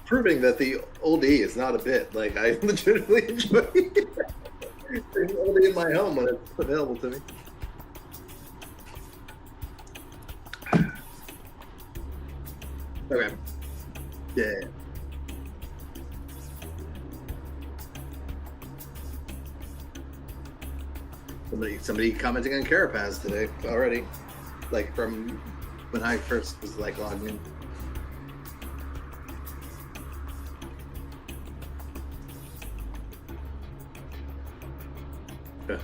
Proving that the old E is not a bit. Like, I legitimately enjoy the old E in my home when it's available to me. Okay. Yeah. Somebody commenting on Carapaz today already, like from when I first was like logging in. Yeah.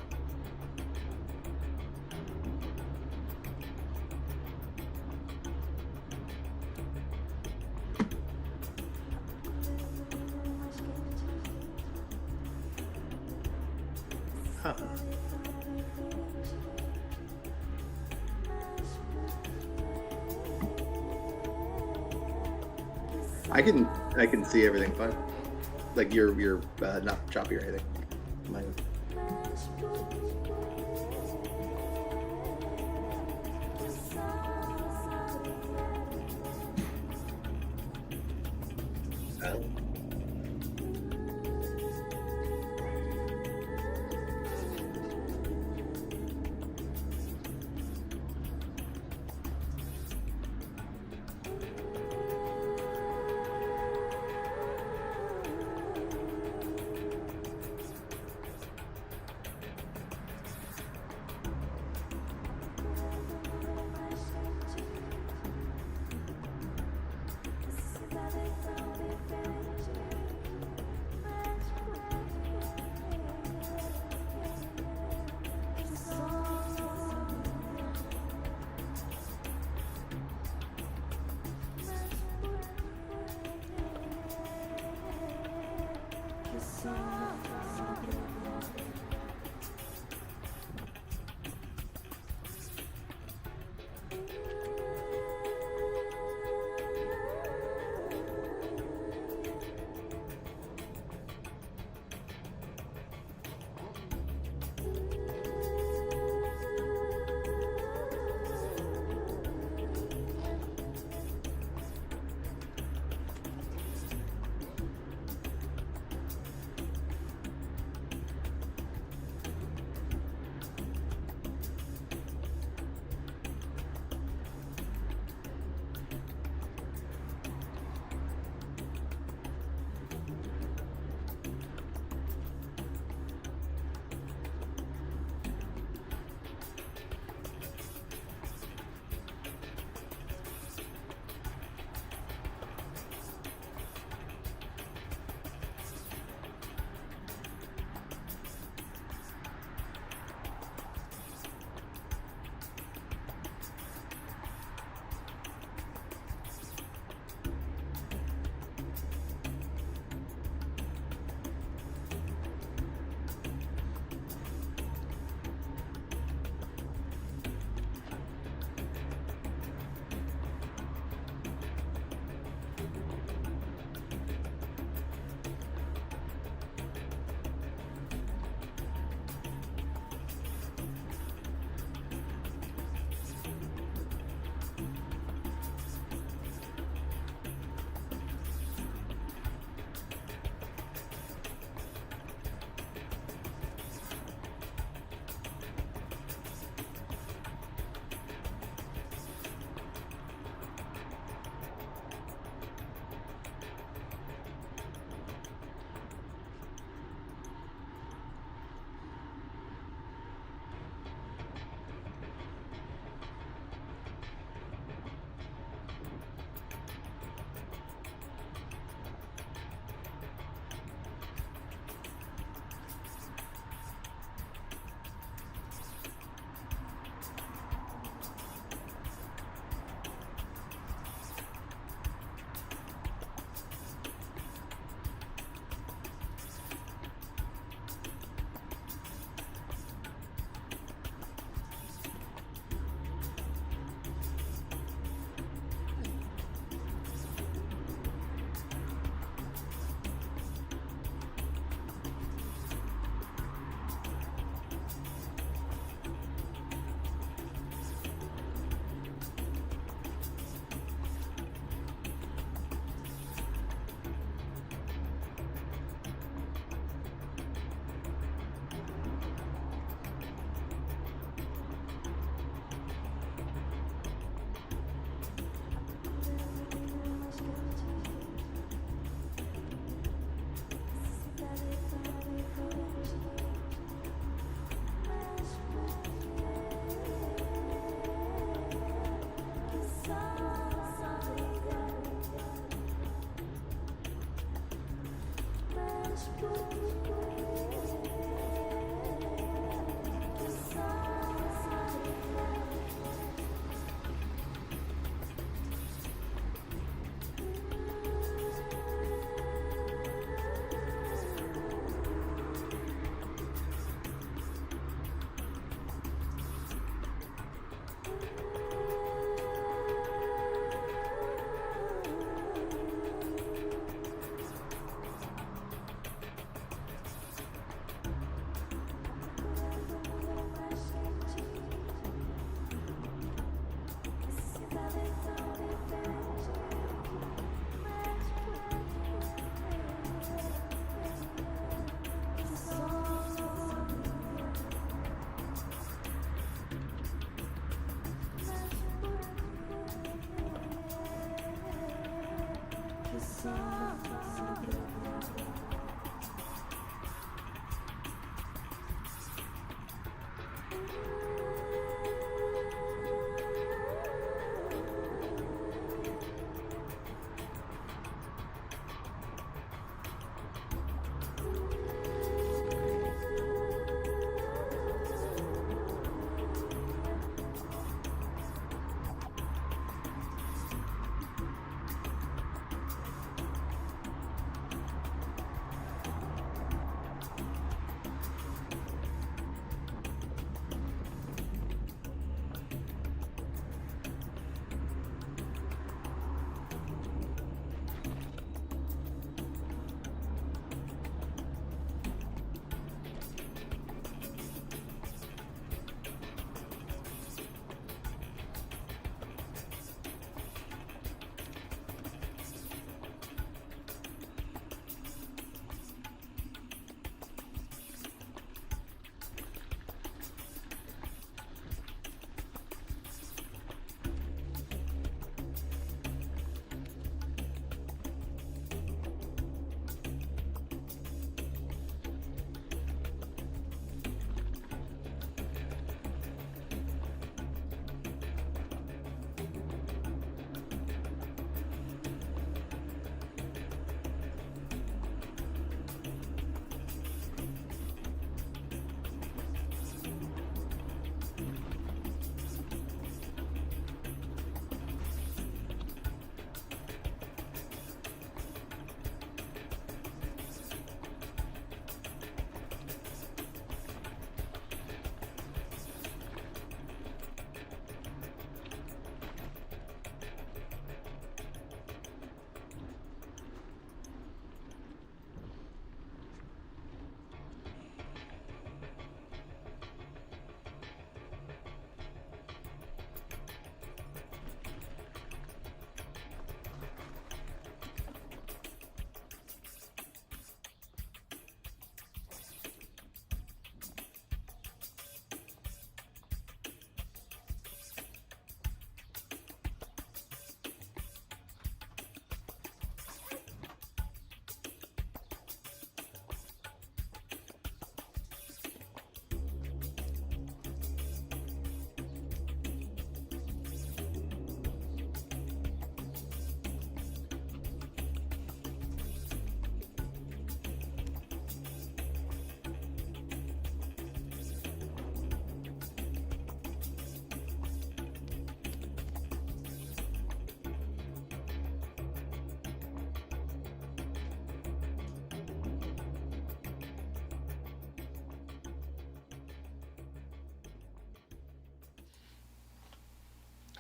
Huh. I can see everything fine. Like you're not choppy or anything. Mine.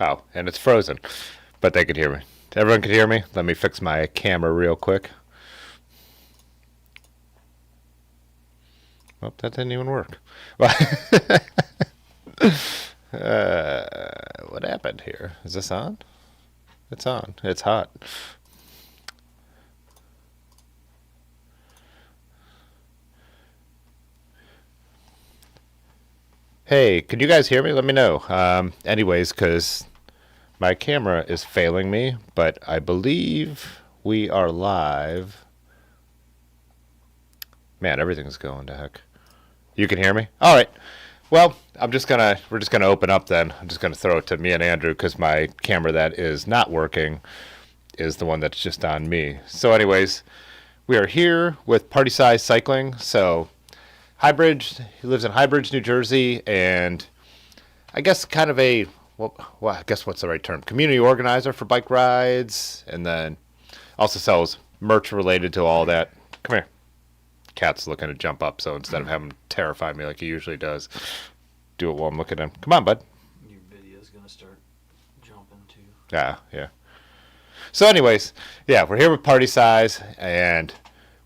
Oh, and it's frozen, but they could hear me. Everyone could hear me? Let me fix my camera real quick. Oh, that didn't even work. What happened here? Is this on? It's on. It's hot. Hey, can you guys hear me? Let me know. Anyways, because my camera is failing me, but I believe we are live. Man, everything's going to heck. You can hear me? All right. Well, we're just gonna open up then. I'm just gonna throw it to me and Andrew because my camera that is not working is the one that's just on me. So anyways, we are here with Party Size Cycling. So Highbridge, he lives in Highbridge, New Jersey, and I guess kind of a, well, I guess what's the right term? Community organizer for bike rides, and then also sells merch related to all that. Come here. Cat's looking to jump up, so instead of having him terrify me like he usually does, do it while I'm looking at him. Come on, bud. Your video's going to start jumping too. Yeah. So anyways, yeah, we're here with Party Size, and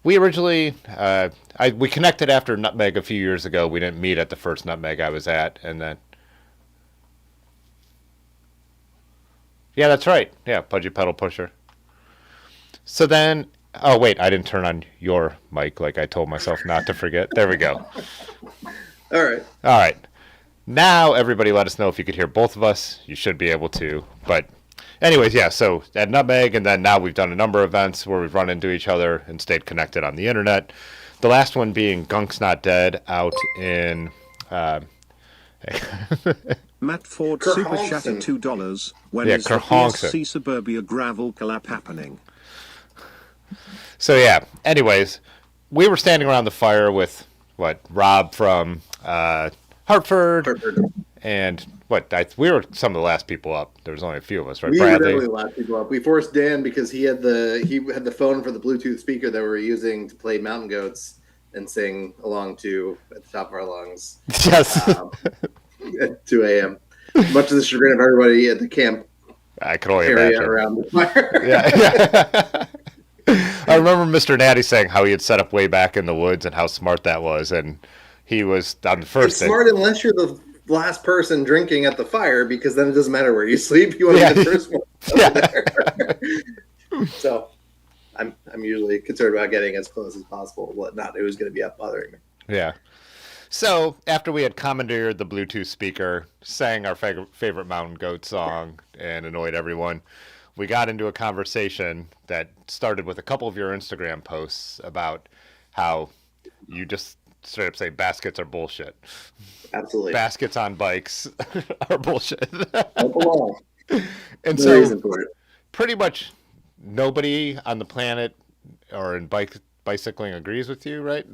we originally, we connected after Nutmeg a few years ago. We didn't meet at the first Nutmeg I was at, and then... Yeah, that's right. Yeah, Pudgy Pedal Pusher. So then... Oh, wait, I didn't turn on your mic like I told myself not to forget. There we go. All right. Now, everybody let us know if you could hear both of us. You should be able to. But anyways, yeah. So at Nutmeg, and then now we've done a number of events where we've run into each other and stayed connected on the internet. The last one being Gunk's Not Dead out in. Matt Ford super chatted $2. When Yeah, is the Kerhonkson. PSC Suburbia gravel collab happening? So yeah. Anyways, we were standing around the fire with Rob from Hartford, and we were some of the last people up. There was only a few of us, right? We were Bradley. definitely the last people up. We forced Dan because he had the phone for the Bluetooth speaker that we were using to play Mountain Goats and sing along to at the top of our lungs. Yes. At 2 a.m. Much to the chagrin of everybody at the camp I could only area imagine. around the fire. Yeah. I remember Mr. Natty saying how he had set up way back in the woods and how smart that was, and he was on the first It's smart unless you're the last person drinking at the fire, because then it doesn't matter where you sleep. You want to be the first one there. So I'm usually concerned about getting as close as possible, but not who's going to be up bothering me. Yeah. So after we had commandeered the Bluetooth speaker, sang our favorite Mountain Goat song, and annoyed everyone, we got into a conversation that started with a couple of your Instagram posts about how you just straight up say baskets are bullshit. Absolutely. Baskets on bikes are bullshit. Don't belong. And No so reason for it. pretty much nobody on the planet or in bicycling agrees with you, right?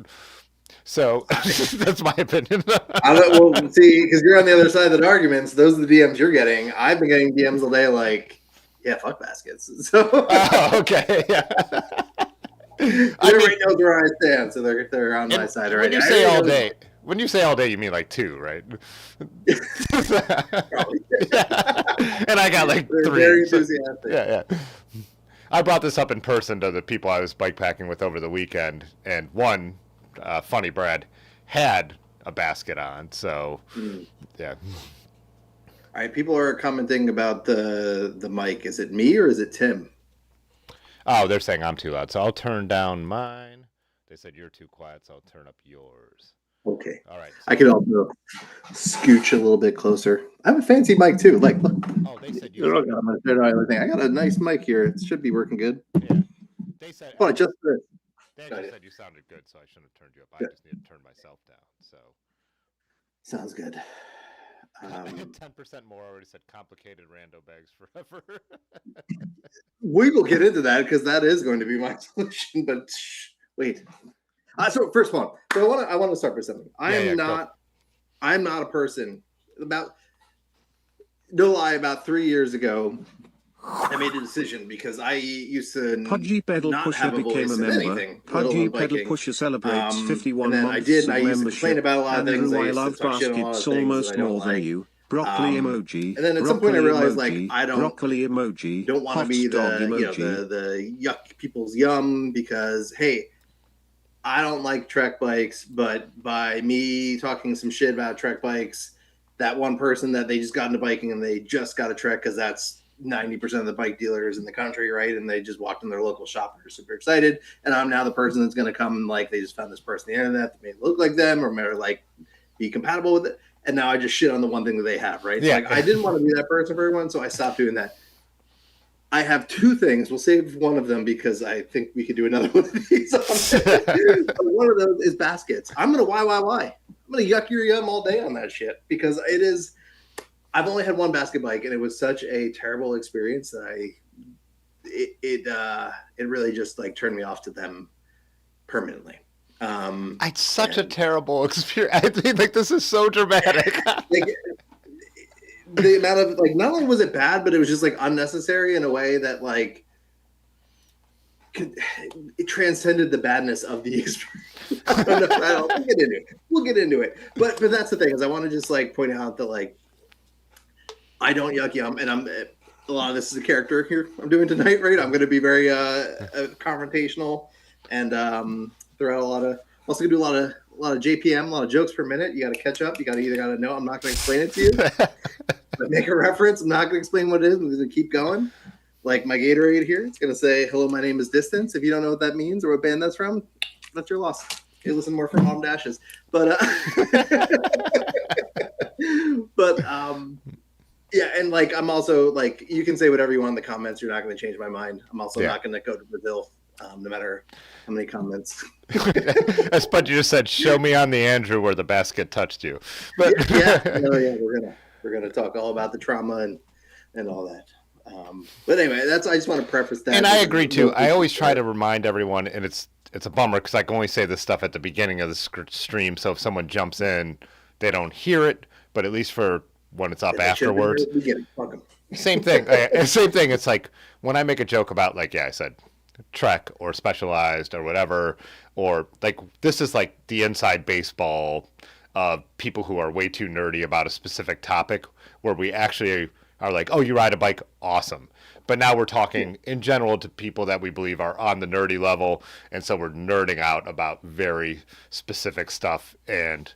So that's my opinion. I don't, well, see, because you're on the other side of the arguments. Those are the DMs you're getting. I've been getting DMs all day like, yeah, fuck baskets. So Oh, okay, yeah. everybody knows where I stand, so they're on my side already. When you say all day, when you say all day, you mean like 2, right? Probably. Yeah. And I got like They're 3. very So, enthusiastic. yeah. I brought this up in person to the people I was bikepacking with over the weekend, and one, funny Brad, had a basket on. So, yeah. All right, people are commenting about the mic. Is it me or is it Tim? Oh, they're saying I'm too loud, so I'll turn down mine. They said you're too quiet, so I'll turn up yours. Okay. All right. So, I could also scooch a little bit closer. I have a fancy mic too. Like, look. oh, they said I'm gonna turn on everything. I got a nice mic here. It should be working good. Yeah. They said. Well, just this. They just said you sounded good, so I shouldn't have turned you up. I Good. just need to turn myself down. So. Sounds good. 10% more already said complicated rando bags forever. We will get into that because that is going to be my solution. But wait. So first one. So I want to start with something. I'm not a person about. No lie. About 3 years ago, I made a decision because I used to Pudgy Pedal not Pusher have a became voice a in member. anything. Pudgy Pedal Pusher celebrates 51 and then months I did, and of I used to complain membership. about a lot of things. Andrew, I I used to love talk shit on a lot of baskets things almost that I don't more than like. you. Broccoli emoji. And then at some point I realized, like, emoji, I don't broccoli emoji. don't want to hot be dog the emoji. the yuck people's yum, because hey, I don't like Trek bikes, but by me talking some shit about Trek bikes, that one person that they just got into biking and they just got a Trek because that's 90% of the bike dealers in the country, right? And they just walked in their local shop and they're super excited. And I'm now the person that's going to come and like they just found this person on the internet that may look like them or may like be compatible with it. And now I just shit on the one thing that they have, right? Yeah. So like I didn't want to be that person for everyone, so I stopped doing that. I have 2 things. We'll save one of them because I think we could do another one of these. One of those is baskets. I'm going to why. I'm going to yuck your yum all day on that shit because it is. I've only had one basket bike, and it was such a terrible experience that it really just like turned me off to them permanently. It's such a terrible experience. I mean, like, this is so dramatic. Like, the amount of like, not only was it bad, but it was just like unnecessary in a way that like it transcended the badness of the experience. I don't know. We'll get into it. But that's the thing is I want to just like point out that like I don't yuck yum, and a lot of this is a character here I'm doing tonight, right? I'm going to be very confrontational and throw out a lot of. I'm also going to do a lot of JPM, a lot of jokes per minute. You got to catch up. You either got to know. I'm not going to explain it to you. But make a reference. I'm not going to explain what it is. I'm going to keep going. Like my Gatorade here, it's going to say, "Hello, my name is Distance." If you don't know what that means or what band that's from, that's your loss. Okay, listen more from Mom Dashes. But yeah, and like I'm also like you can say whatever you want in the comments. You're not going to change my mind. I'm also not going to go to Brazil, no matter how many comments. But you just said, "Show me on the Andrew where the basket touched you." But We're gonna talk all about the trauma and all that. But anyway, I just want to preface that. And I agree too. I always try to remind everyone, and it's a bummer because I can only say this stuff at the beginning of the stream. So if someone jumps in, they don't hear it. But at least for when it's up afterwards, same thing. Same thing. It's like when I make a joke about, like, I said Trek or Specialized or whatever, or like this is like the inside baseball of people who are way too nerdy about a specific topic, where we actually are like, oh, you ride a bike, awesome. But now we're talking in general to people that we believe are on the nerdy level, and so we're nerding out about very specific stuff. And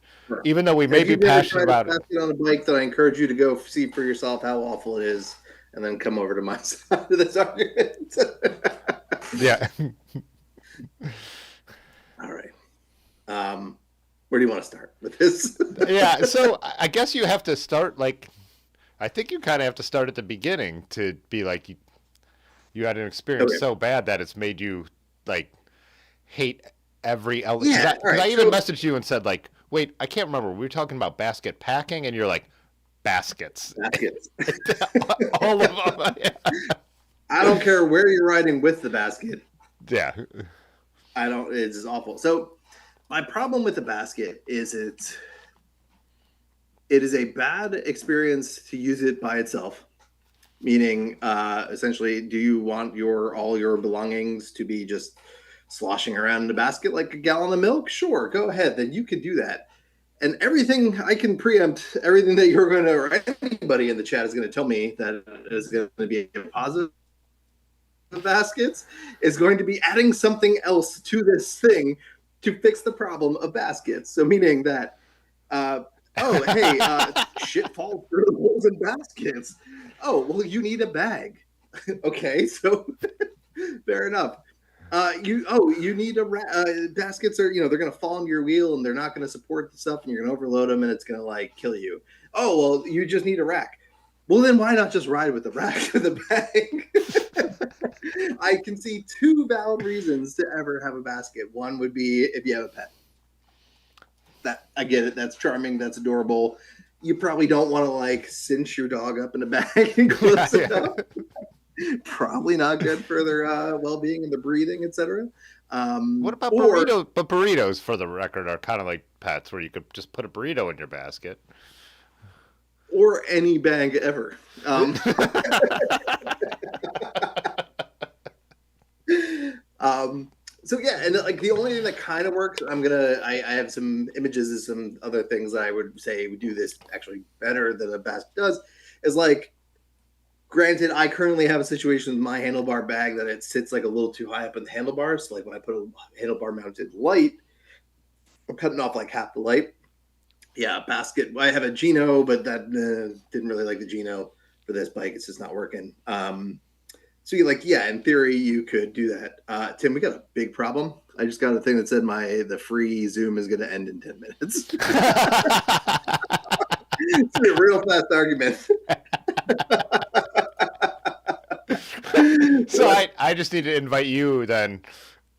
even though we may be passionate about it on a bike, that I encourage you to go see for yourself how awful it is, and then come over to my side of this argument. Yeah. All right. Where do you want to start with this? Yeah, so I guess you have to start, like, I think you kind of have to start at the beginning to be like, you had an experience so bad that it's made you, like, hate every element. Yeah, Because I even messaged you and said, like, wait, I can't remember. We were talking about basket packing, and you're like, baskets. Baskets. All of them. Yeah. I don't care where you're riding with the basket. Yeah. It's awful. So my problem with the basket is it is a bad experience to use it by itself. Meaning, essentially, do you want all your belongings to be just sloshing around in a basket like a gallon of milk? Sure, go ahead. Then you can do that. And everything, I can preempt everything that you're going to, or anybody in the chat is going to tell me that is going to be a positive baskets, is going to be adding something else to this thing to fix the problem of baskets. So meaning that, shit falls through the holes in baskets. Oh, well, you need a bag. Okay, so fair enough. You need baskets are, they're going to fall into your wheel and they're not going to support the stuff and you're going to overload them and it's going to like kill you. Oh, well, you just need a rack. Well, then why not just ride with the rack with the bag? I can see two valid reasons to ever have a basket. One would be if you have a pet. That I get it. That's charming. That's adorable. You probably don't want to like cinch your dog up in a bag and close it up. Probably not good for their well-being and the breathing, etc. What about burritos? But burritos, for the record, are kind of like pets, where you could just put a burrito in your basket. Or any bag ever. So yeah, and like the only thing that kind of works, I have some images and some other things that I would say would do this actually better than a basket does, is like, granted, I currently have a situation with my handlebar bag that it sits like a little too high up in the handlebars. So like when I put a handlebar mounted light, I'm cutting off like half the light. Yeah, basket. I have a Gino, but that didn't really like the Gino for this bike. It's just not working. So you in theory, you could do that. Tim, we got a big problem. I just got a thing that said the free Zoom is going to end in 10 minutes. It's a real fast argument. So I just need to invite you then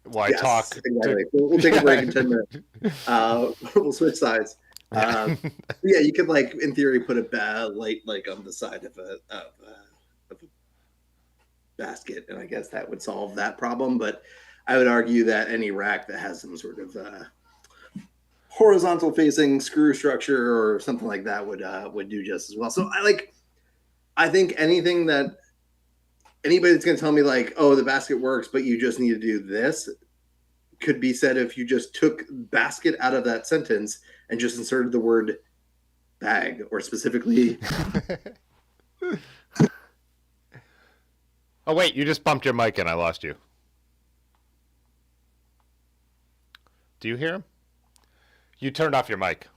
while I talk. Exactly. We'll take a break in 10 minutes. We'll switch sides. You could in theory put a light on the side of a basket, and I guess that would solve that problem. But I would argue that any rack that has some sort of horizontal facing screw structure or something like that would do just as well. So I think anything that anybody that's going to tell me the basket works, but you just need to do this, could be said if you just took basket out of that sentence and just inserted the word bag, or specifically. Oh, wait, you just bumped your mic and I lost you. Do you hear him? You turned off your mic.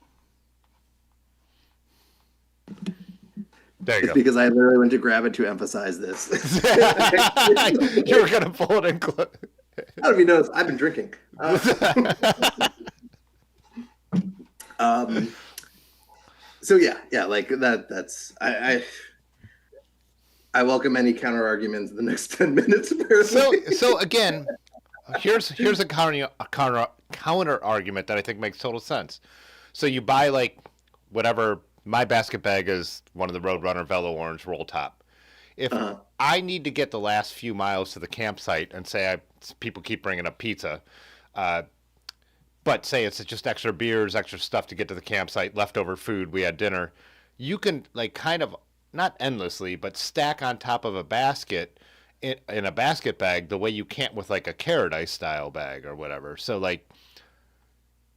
There you go. Because I literally went to grab it to emphasize this. You were going to pull it in close. I don't know if you noticed, I've been drinking. So yeah, like that's I welcome any counter arguments in the next 10 minutes. Apparently. So again, here's a counter argument that I think makes total sense. So you buy like whatever. My basket bag is one of the Roadrunner Velo Orange roll top. If I need to get the last few miles to the campsite, and say people keep bringing up pizza, but say it's just extra beers, extra stuff to get to the campsite, leftover food, we had dinner, you can like kind of not endlessly, but stack on top of a basket in a basket bag the way you can't with like a Paradise style bag or whatever. So like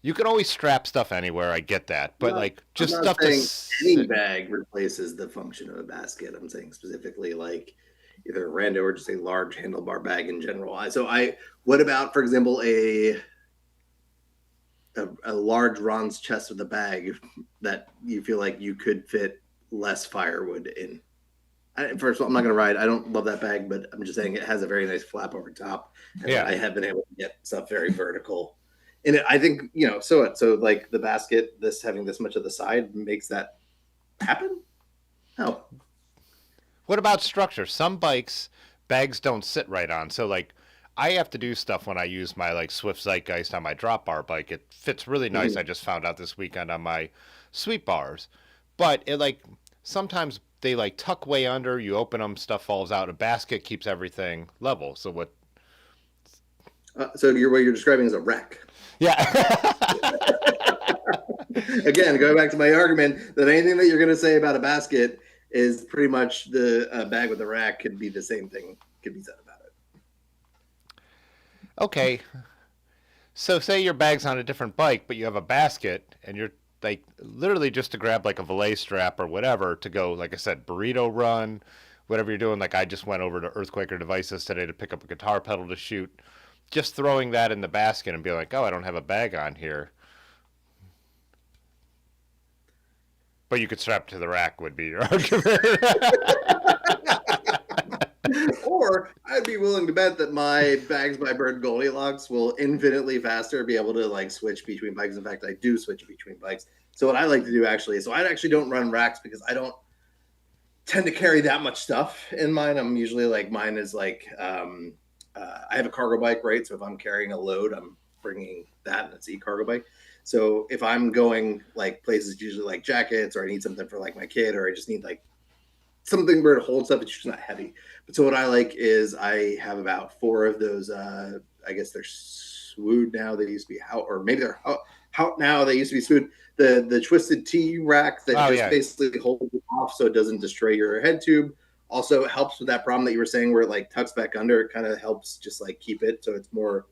you can always strap stuff anywhere. I get that, but like just I'm stuff not saying to any bag replaces the function of a basket. I'm saying specifically like either a rando or just a large handlebar bag in general. What about, for example, a large Ron's chest with a bag that you feel like you could fit less firewood in? First of all, I'm not going to ride. I don't love that bag, but I'm just saying it has a very nice flap over top. And I have been able to get stuff very vertical. And I think, so like the basket, this having this much of the side makes that happen? No. What about structure? Some bikes, bags don't sit right on. So like I have to do stuff when I use my like Swift Zeitgeist on my drop bar bike. It fits really nice. I just found out this weekend on my sweep bars. But it like sometimes they like tuck way under, you open them, stuff falls out. A basket keeps everything level. So what? What you're describing is a wreck. Yeah. Again, going back to my argument that anything that you're going to say about a basket is pretty much the bag with a rack could be the same thing, could be said about it. Okay. So say your bag's on a different bike, but you have a basket and you're like literally just to grab like a valet strap or whatever to go, like I said, burrito run, whatever you're doing. Like I just went over to Earthquaker Devices today to pick up a guitar pedal to shoot. Just throwing that in the basket and be like, oh, I don't have a bag on here. But you could strap to the rack would be your argument. Or I'd be willing to bet that my Bags by Bird Goldilocks will infinitely faster be able to like switch between bikes. In fact, I do switch between bikes. So what I like to do actually, I actually don't run racks because I don't tend to carry that much stuff in mine. I'm usually like, mine is like, I have a cargo bike, right? So if I'm carrying a load, I'm bringing that, and it's an e-cargo bike. So if I'm going like places, usually like jackets, or I need something for like my kid, or I just need like something where to hold stuff, it's just not heavy. But so what I like is I have about 4 of those. I guess they're Swood now. They used to be Hout, or maybe they're Hout now. They used to be Swood. The twisted T rack that basically holds it off so it doesn't destroy your head tube. Also, it helps with that problem that you were saying where it like tucks back under. It kind of helps just like keep it so it's more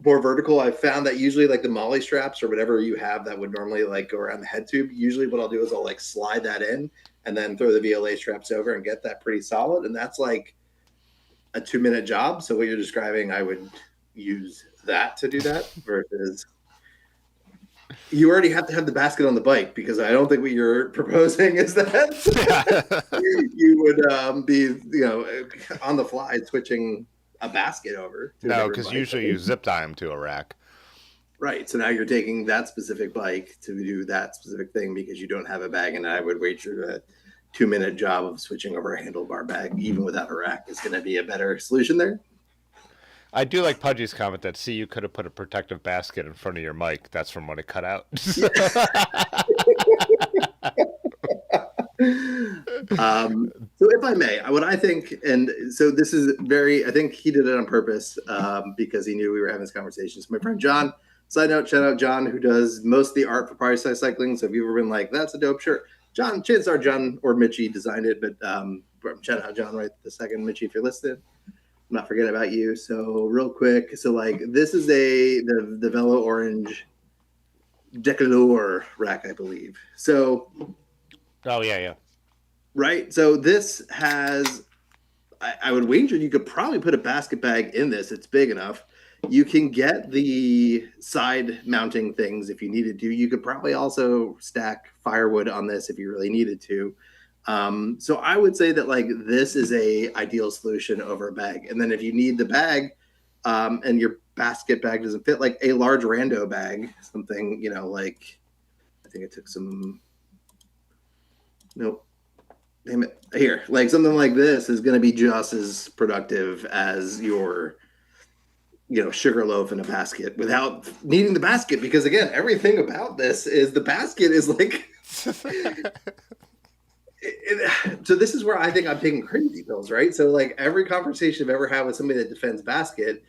vertical. I've found that usually like the Molly straps or whatever you have that would normally like go around the head tube, usually what I'll do is I'll like slide that in and then throw the VLA straps over and get that pretty solid. And that's like a 2-minute job. So what you're describing, I would use that to do that versus you already have to have the basket on the bike, because I don't think what you're proposing is that you would be, on the fly switching a basket over. No, because usually you zip tie them to a rack. Right. So now you're taking that specific bike to do that specific thing because you don't have a bag. And I would wager a 2-minute job of switching over a handlebar bag, even without a rack, is going to be a better solution there. I do like Pudgy's comment that, see, you could have put a protective basket in front of your mic. That's from when it cut out. So if I may, what I think, and so this is I think he did it on purpose because he knew we were having this conversation. So my friend John, side note, shout out John, who does most of the art for Party Size Cycling. So if you've ever been like, that's a dope shirt, John, chances are John or Mitchie designed it, but shout out John right this second. Mitchie, if you're listening, I'm not forgetting about you. So real quick, so like this is the Velo Orange Derailleur rack, I believe. So oh yeah. Right. So this has, I would wager you could probably put a basket bag in this. It's big enough. You can get the side mounting things if you needed to. You could probably also stack firewood on this if you really needed to. So I would say that like this is a ideal solution over a bag. And then if you need the bag and your basket bag doesn't fit, like a large rando bag, something, like I think it took some, nope. damn it, here, like something like this is going to be just as productive as your, sugar loaf in a basket without needing the basket. Because again, everything about this is the basket is like, so this is where I think I'm taking crazy pills, right? So like every conversation I've ever had with somebody that defends basket,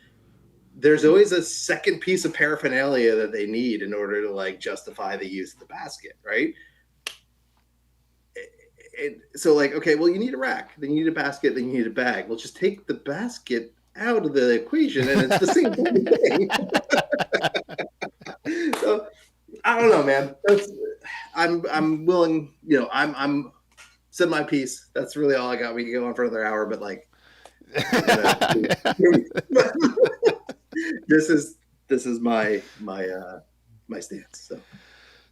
there's always a second piece of paraphernalia that they need in order to like justify the use of the basket, right? So like, okay, well, you need a rack, then you need a basket, then you need a bag. Well, just take the basket out of the equation, and it's the same thing. So I don't know, man. I'm willing. I'm said my piece. That's really all I got. We can go on for another hour, but like, this is my stance.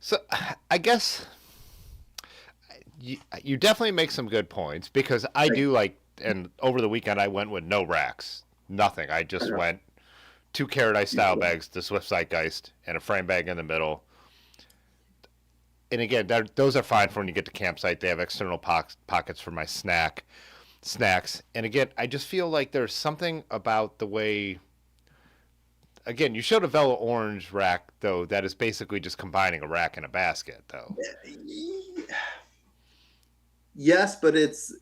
So I guess you definitely make some good points because I do like, and over the weekend I went with no racks, nothing. I just went 2 carrot ice style bags, the Swift Zeitgeist, and a frame bag in the middle. And again, those are fine for when you get to campsite. They have external pockets for my snacks. And again, I just feel like there's something about the way. Again, you showed a Velo Orange rack though that is basically just combining a rack and a basket, though. Yes, but it's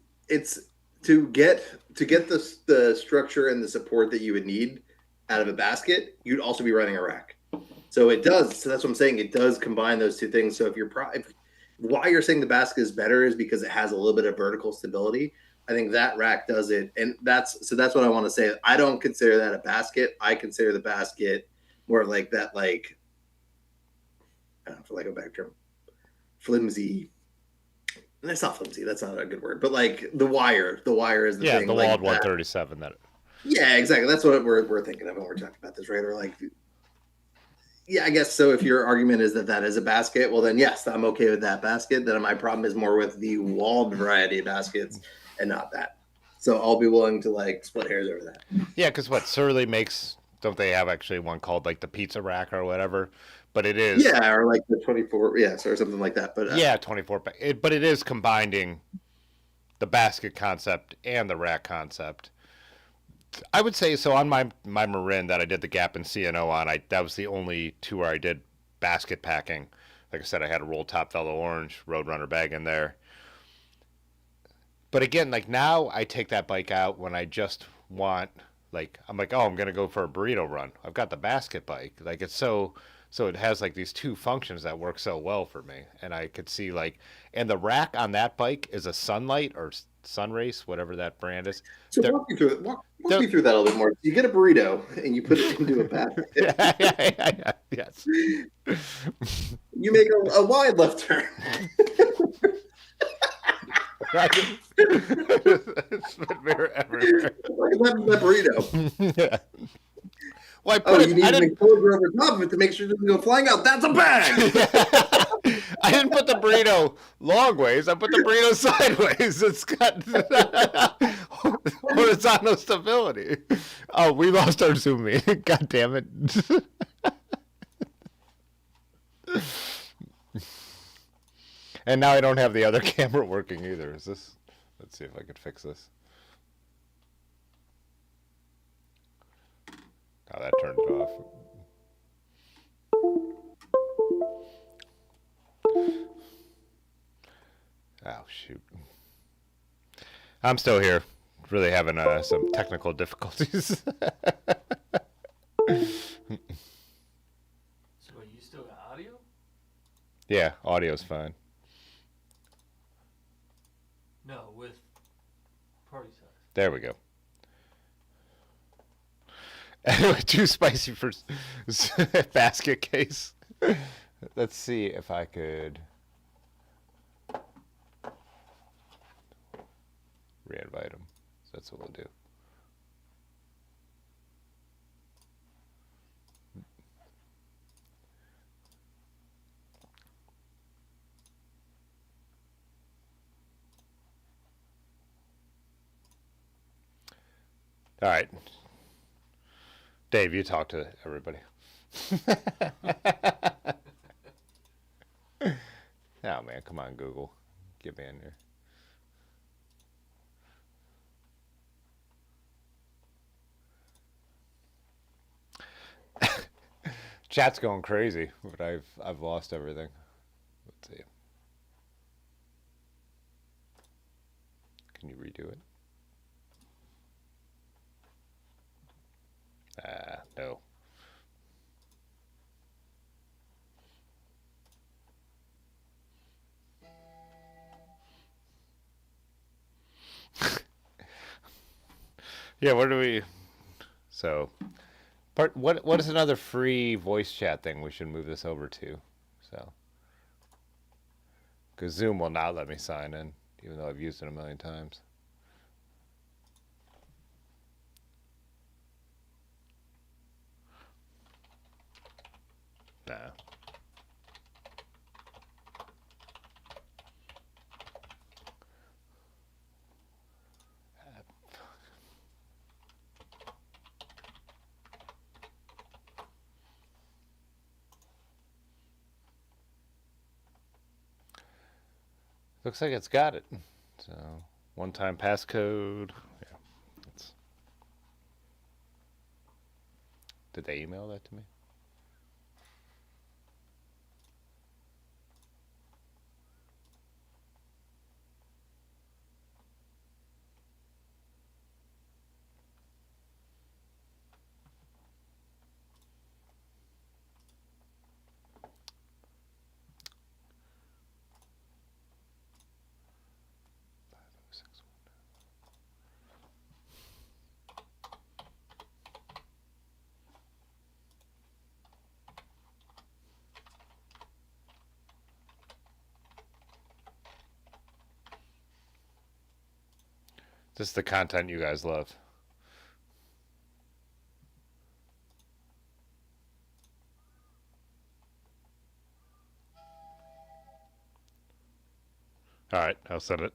to get the structure and the support that you would need out of a basket, you'd also be running a rack. So it does. So that's what I'm saying. It does combine those two things. So why you're saying the basket is better is because it has a little bit of vertical stability. I think that rack does it, and that's what I want to say. I don't consider that a basket. I consider the basket more like that, like, I don't know, for lack of a better term, flimsy. That's not flimsy. That's not a good word. But like the wire is the thing. Yeah, the like walled 137. That. Yeah, exactly. That's what we're thinking of when we're talking about this, right? Or like, yeah, I guess so. If your argument is that is a basket, well, then yes, I'm okay with that basket. Then my problem is more with the walled variety of baskets and not that. So I'll be willing to like split hairs over that. Yeah, because what Surly makes, don't they have actually one called like the pizza rack or whatever? But it is. Yeah, or like the 24, yes, or something like that. But yeah, 24. But it is combining the basket concept and the rack concept. I would say so on my Marin that I did the Gap and CNO on. That was the only tour I did basket packing. Like I said, I had a roll top Velo Orange Roadrunner bag in there. But again, like now I take that bike out when I just want, like, I'm like, oh, I'm gonna go for a burrito run. I've got the basket bike. Like it's so it has like these two functions that work so well for me. And I could see like, and the rack on that bike is a Sunlight or Sunrace, whatever that brand is. So walk me through it. Walk me through that a little bit more. You get a burrito and you put it into a basket. yeah, yes. You make a wide left turn. Mirror everywhere. That burrito. Yeah. Well, you need an enclosure over top of it to make sure it doesn't go flying out. That's a bag. I didn't put the burrito long ways. I put the burrito sideways. It's got horizontal stability. Oh, we lost our Zoom meeting. God damn it. And now I don't have the other camera working either. Is this? Let's see if I could fix this. Oh, that turned it off. Oh, shoot. I'm still here. Really having some technical difficulties. So you still got audio? Yeah, audio's fine. No, with party size. There we go. Anyway, too spicy for basket case. Let's see if I could re-invite him. So that's what we'll do. All right. Dave, you talk to everybody. Oh, man, come on, Google. Get me in here. Chat's going crazy, but I've lost everything. Let's see. Can you redo it? No. Yeah, where do we... So, what is another free voice chat thing we should move this over to? So, because Zoom will not let me sign in, even though I've used it a million times. Nah. Looks like it's got it. So, one-time passcode. Yeah. Did they email that to me? This is the content you guys love. All right, I'll send it.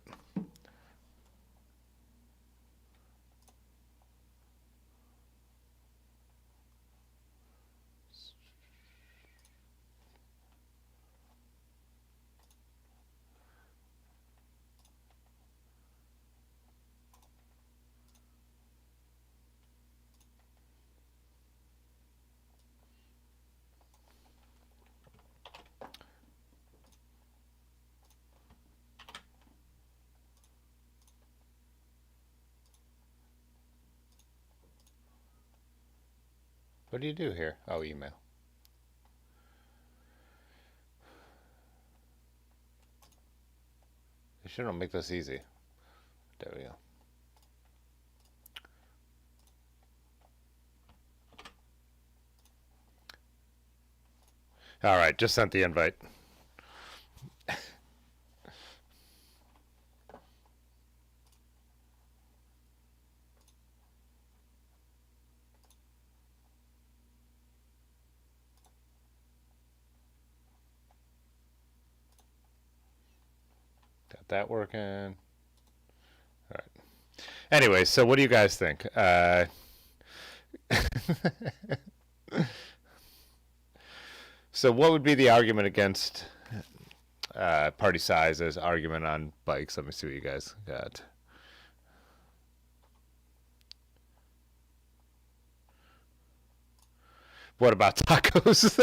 What do you do here? Oh, email. They shouldn't make this easy. There we go. All right, just sent the invite. Got that working. All right. Anyway, so what do you guys think? So what would be the argument against party size as argument on bikes? Let me see what you guys got. What about tacos?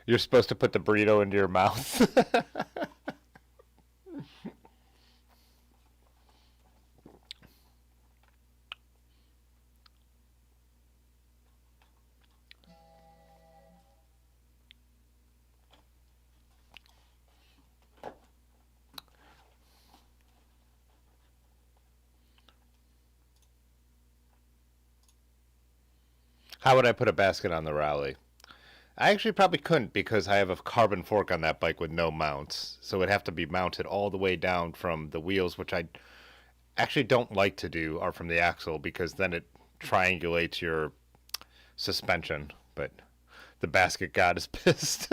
You're supposed to put the burrito into your mouth. How would I put a basket on the Rowley? I actually probably couldn't because I have a carbon fork on that bike with no mounts. So it'd have to be mounted all the way down from the wheels, which I actually don't like to do, or from the axle because then it triangulates your suspension. But the basket god is pissed.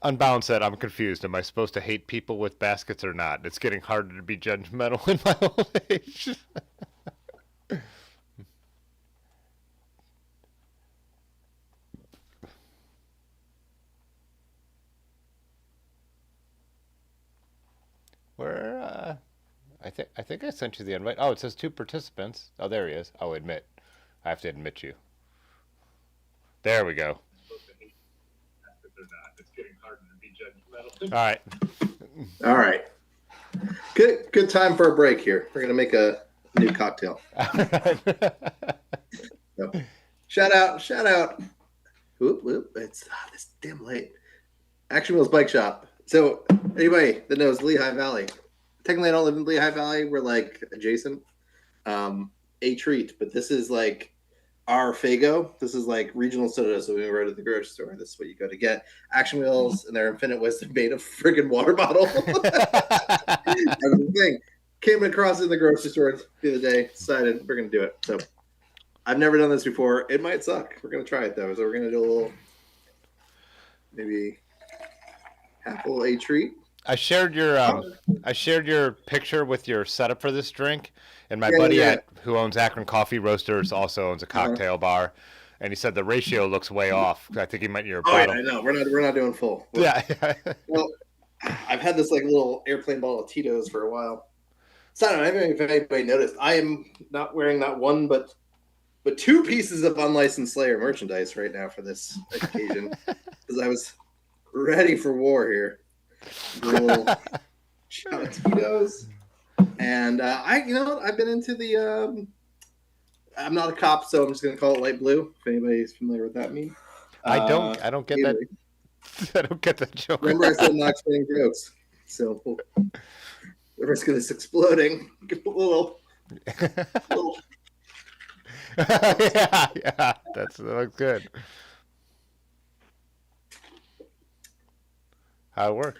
Unbound said, I'm confused. Am I supposed to hate people with baskets or not? It's getting harder to be judgmental in my old age. Where, I think I sent you the invite. Oh, it says 2 participants. Oh, there he is. Oh, admit. I have to admit you. There we go. All right. All right. Good time for a break here. We're gonna make a new cocktail. So, shout out. Whoop. It's this damn late. Action Wheels Bike Shop. So anybody that knows Lehigh Valley, technically I don't live in Lehigh Valley. We're like adjacent. A treat, but this is like our Fago. This is like regional soda. So when we go to the grocery store, this is what you go to get. Action Wheels and their Infinite Wisdom made a friggin' water bottle. That was the thing. Came across in the grocery store the other day. Decided we're gonna do it. So I've never done this before. It might suck. We're gonna try it though. So we're gonna do a little, maybe half a little A treat. I shared your picture with your setup for this drink, and my buddy who owns Akron Coffee Roasters also owns a cocktail bar, and he said the ratio looks way off. I think he meant your bottle. Yeah, I know. We're not doing full. Yeah. Well, I've had this like little airplane bottle of Tito's for a while. So I don't know if anybody noticed. I am not wearing not one but 2 pieces of unlicensed Slayer merchandise right now for this occasion because I was ready for war here. Little shout out Tito's, and I've been into the. I'm not a cop, so I'm just gonna call it light blue. If anybody's familiar with that meme, I don't get that. I don't get that joke. Remember, I said not explaining jokes, so the risk of this exploding. Give a little. Yeah, that looks good. How it work?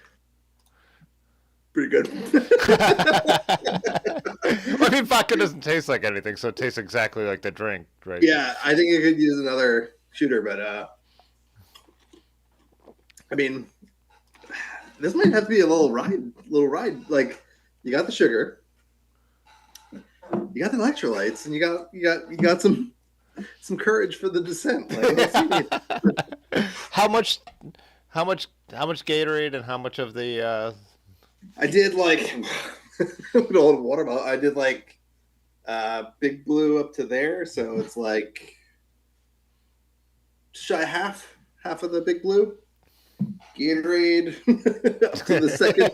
Pretty good. I mean, vodka doesn't taste like anything, so it tastes exactly like the drink, right? Yeah, I think it could use another shooter, but I mean, this might have to be a little ride. Like, you got the sugar, you got the electrolytes, and you got some courage for the descent. Like, How much Gatorade and how much of the? I did like an old water bottle. I did like Big Blue up to there, so it's like shy half of the Big Blue. Gatorade up to the second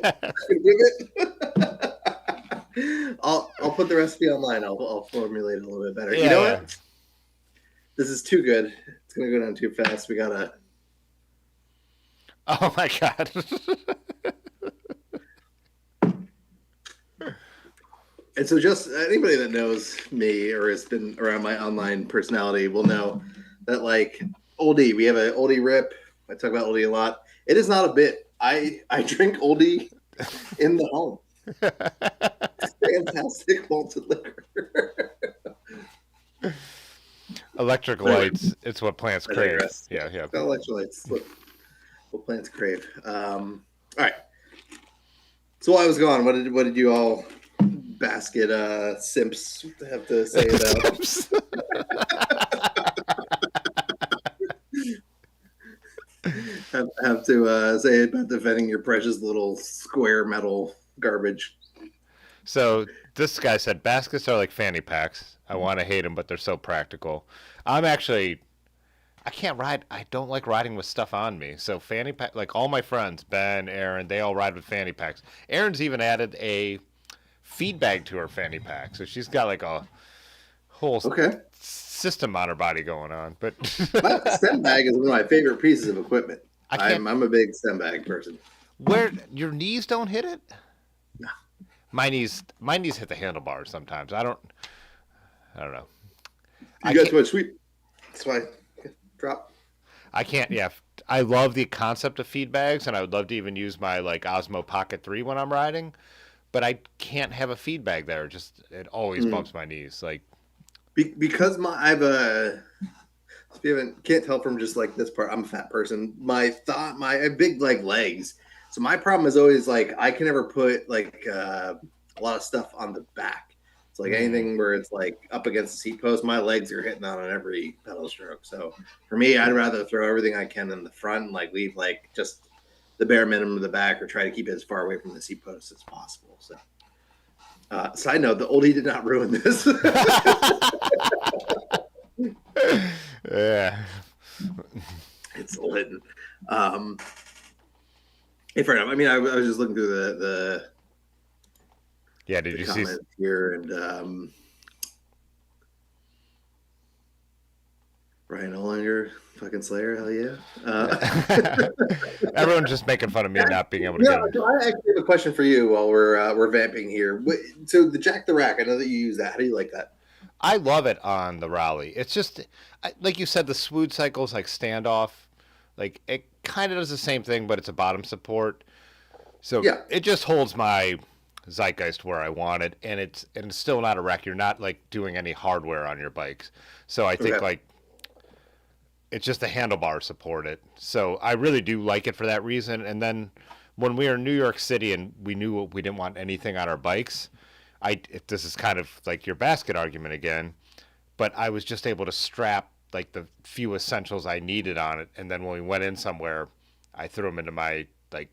divot. I'll put the recipe online. I'll formulate it a little bit better. Yeah, you know what? This is too good. It's gonna go down too fast. We gotta. Oh my god. And so just anybody that knows me or has been around my online personality will know that like oldie, we have an oldie rip. I talk about oldie a lot. It is not a bit. I drink oldie in the home. Fantastic malted liquor. Electrolytes, it's what plants crave. Yeah. Electrolytes, what plants crave. All right. So while I was gone, what did you all basket simps have to say about? have to say about defending your precious little square metal garbage. So this guy said baskets are like fanny packs. I want to hate them, but they're so practical. I can't ride. I don't like riding with stuff on me. So fanny pack, like all my friends, Ben, Aaron, they all ride with fanny packs. Aaron's even added a feed bag to her fanny pack, so she's got like a whole system on her body going on. But my stem bag is one of my favorite pieces of equipment. I'm a big stem bag person. Where your knees don't hit it? No. My knees hit the handlebars sometimes. I don't know. You got too much sweet. That's why drop. I can't. Yeah, I love the concept of feed bags, and I would love to even use my like Osmo Pocket 3 when I'm riding, but I can't have a feed bag there. Just it always bumps my knees. Like because I have a. If you can't tell from just like this part, I'm a fat person. I have big like legs, so my problem is always like I can never put like a lot of stuff on the back. It's like anything where it's like up against the seat post, my legs are hitting on every pedal stroke. So for me, I'd rather throw everything I can in the front and like leave like just the bare minimum of the back, or try to keep it as far away from the seat post as possible. So Side note: the oldie did not ruin this. Yeah. It's lit. Hey, fair enough. I mean, I was just looking through the Yeah, did you see? comments here, and Ryan Olinger, fucking Slayer, hell yeah. Everyone's just making fun of me not being able to Yeah, get it. so I actually have a question for you while we're vamping here. So the Jack the Rack, I know that you use that. How do you like that? I love it on the Raleigh. It's just like you said, the swood cycles like standoff, like it kind of does the same thing, but it's a bottom support. So Yeah. it just holds my zeitgeist where I want it, and it's still not a wreck. You're not like doing any hardware on your bikes. So I think Okay. like it's just the handlebar support it. So I really do like it for that reason. And then when we were in New York City and we knew we didn't want anything on our bikes, this is kind of like your basket argument again, but I was just able to strap like the few essentials I needed on it, and then when we went in somewhere, I threw them into my like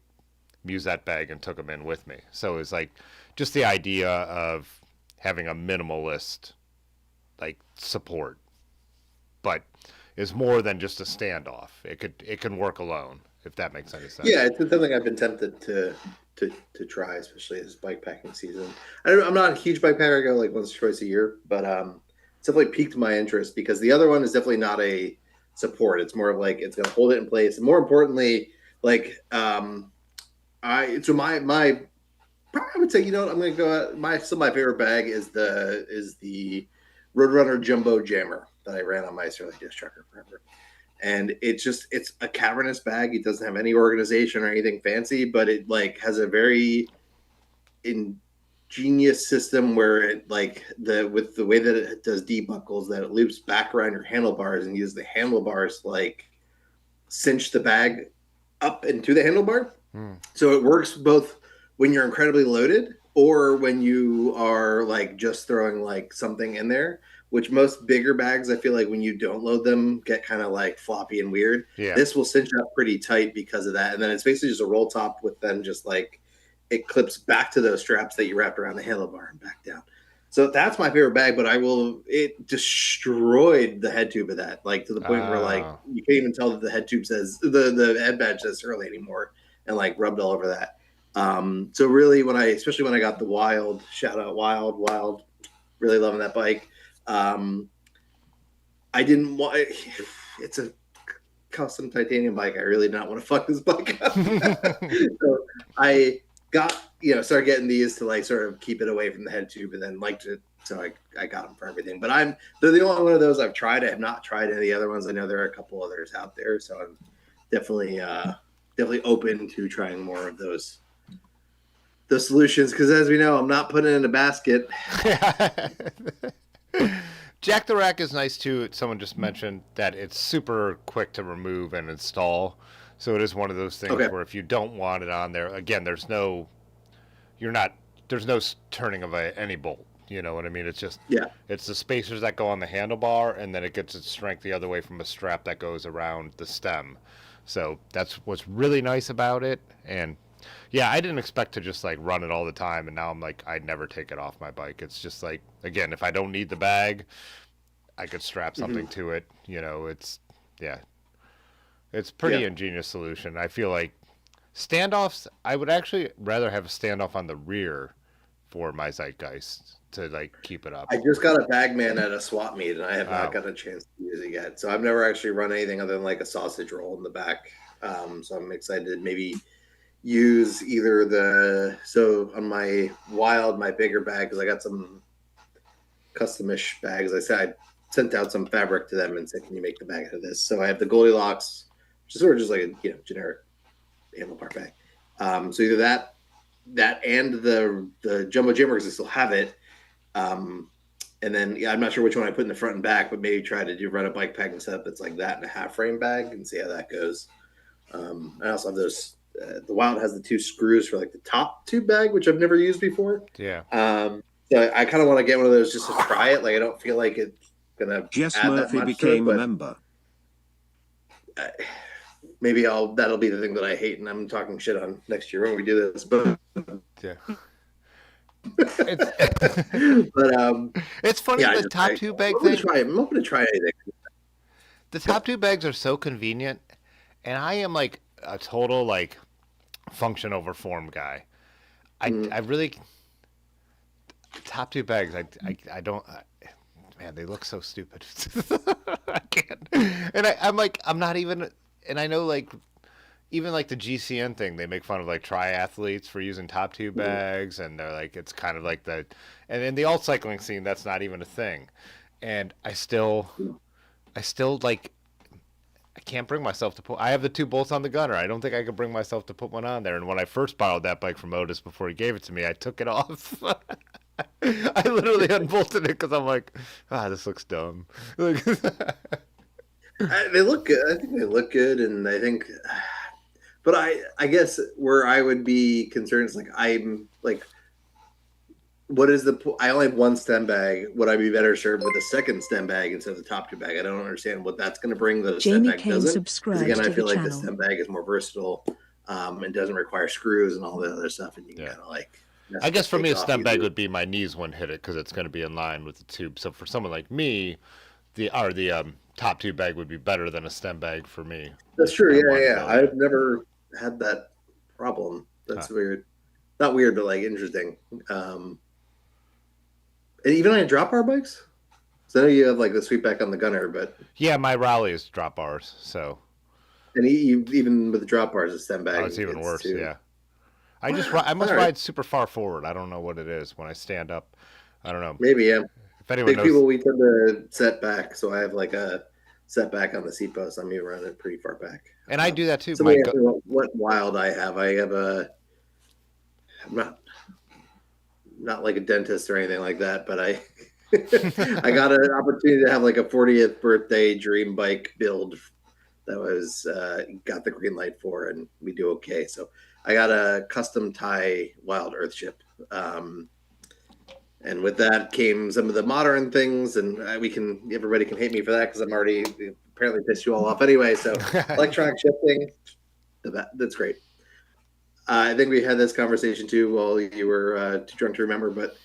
musette bag and took them in with me. So it was like just the idea of having a minimalist like support, but is more than just a standoff. It can work alone if that makes any sense. Yeah, it's something I've been tempted to try, especially this bike packing season. I'm not a huge bike packer. I go like once or twice a year, but it's definitely piqued my interest because the other one is definitely not a support. It's more of like it's going to hold it in place, and more importantly, like I would say, you know what, I'm going to go my favorite bag is the Roadrunner Jumbo Jammer that I ran on my early disc trucker forever. And it's a cavernous bag. It doesn't have any organization or anything fancy, but it like has a very ingenious system where it like with the way that it does debuckles, that it loops back around your handlebars and uses the handlebars like cinch the bag up into the handlebar. So it works both when you're incredibly loaded or when you are like just throwing like something in there, which most bigger bags, I feel like when you don't load them, get kind of like floppy and weird. Yeah. This will cinch up pretty tight because of that. And then it's basically just a roll top with then just like it clips back to those straps that you wrapped around the handlebar and back down. So that's my favorite bag, but it destroyed the head tube of that, like to the point where like you can't even tell that the head tube says the head badge says Hurley anymore, and like rubbed all over that. So really especially when I got the Wild, shout out Wild, really loving that bike. I didn't want it's a custom titanium bike. I really did not want to fuck this bike up. So I got, started getting these to like sort of keep it away from the head tube, and then liked it. So I got them for everything, but they're the only one of those I've tried. I have not tried any of the other ones. I know there are a couple others out there. So I'm definitely open to trying more of those solutions. Cause as we know, I'm not putting it in a basket. Jack the Rack is nice too. Someone just mentioned that it's super quick to remove and install. So it is one of those things where if you don't want it on there, again, there's no turning of any bolt. You know what I mean? It's just, it's the spacers that go on the handlebar, and then it gets its strength the other way from a strap that goes around the stem. So that's what's really nice about it. And yeah, I didn't expect to just like run it all the time, and now I'm like, I'd never take it off my bike. It's just like, again, if I don't need the bag, I could strap something to it. It's a pretty ingenious solution. I feel like standoffs, I would actually rather have a standoff on the rear for my zeitgeist to like keep it up. I just got a Bagman at a swap meet, and I have not got a chance to use it yet. So I've never actually run anything other than like a sausage roll in the back. So I'm excited to maybe use either on my Wild, my bigger bag, because I got some customish bags. I said I sent out some fabric to them and said, can you make the bag out of this? So I have the Goldilocks, which is sort of just like a generic handlebar bag. So either that and the Jumbo Jammer, because I still have it. And then I'm not sure which one I put in the front and back, but maybe try to run a bike packing setup that's like that in a half frame bag and see how that goes. I also have those. The Wild has the 2 screws for like the top tube bag, which I've never used before. Yeah. So I kind of want to get one of those just to try it. Like I don't feel like it's gonna. Jess add Murphy that much became to it, a member. Maybe that'll be the thing that I hate, and I'm talking shit on next year when we do this. But Yeah. It's, But it's funny, yeah, the top two bag I'm open to thing. try. I'm open to try anything. The top two bags are so convenient, and I am like a total like function over form guy. Mm. I really top two bags. I don't. Man, they look so stupid. I can't. And I'm like, I'm not even. And I know like even like the GCN thing, they make fun of like triathletes for using top two bags, and they're like, it's kind of like the, and in the alt cycling scene, that's not even a thing. And I still like, I can't bring myself to put. I have the two bolts on the gunner. I don't think I could bring myself to put one on there. And when I first borrowed that bike from Otis before he gave it to me, I took it off. I literally unbolted it because I'm like, this looks dumb. They look good. I think they look good, and I think, but I guess where I would be concerned is like I'm like, what is I only have one stem bag. Would I be better served with a second stem bag instead of the top two bag? I don't understand what that's going to bring that a stem Jamie bag Kane doesn't. Because subscribed again, I to feel the like the channel. stem bag is more versatile, and doesn't require screws and all the other stuff, and you can kind of like. I guess for me, a take off stem bag easily. would be my knees wouldn't hit it because it's going to be in line with the tube. So for someone like me, the top tube bag would be better than a stem bag for me. That's true. Yeah. go, I've never had that problem. That's weird. Not weird, but like interesting. And even on drop bar bikes? So I know you have like the sweepback on the gunner, but Yeah, my Raleigh is drop bars, so and even with the drop bars, the stem bag. it's even worse. Too. Yeah, I must All right. ride super far forward. I don't know what it is when I stand up. I don't know. Maybe, yeah. If anyone Big knows, people, we tend to set back, so I have like a setback on the seat post. I'm even running pretty far back. and I do that too. Somebody asked me what wild I have. I'm not like a dentist or anything like that, but I I got an opportunity to have like a 40th birthday dream bike build that was got the green light for, and we do okay. So I got a custom tie wild earth ship. And with that came some of the modern things, and everybody can hate me for that because I'm already apparently pissed you all off anyway. So electronic shifting, that's great. I think we had this conversation too while you were too drunk to remember, but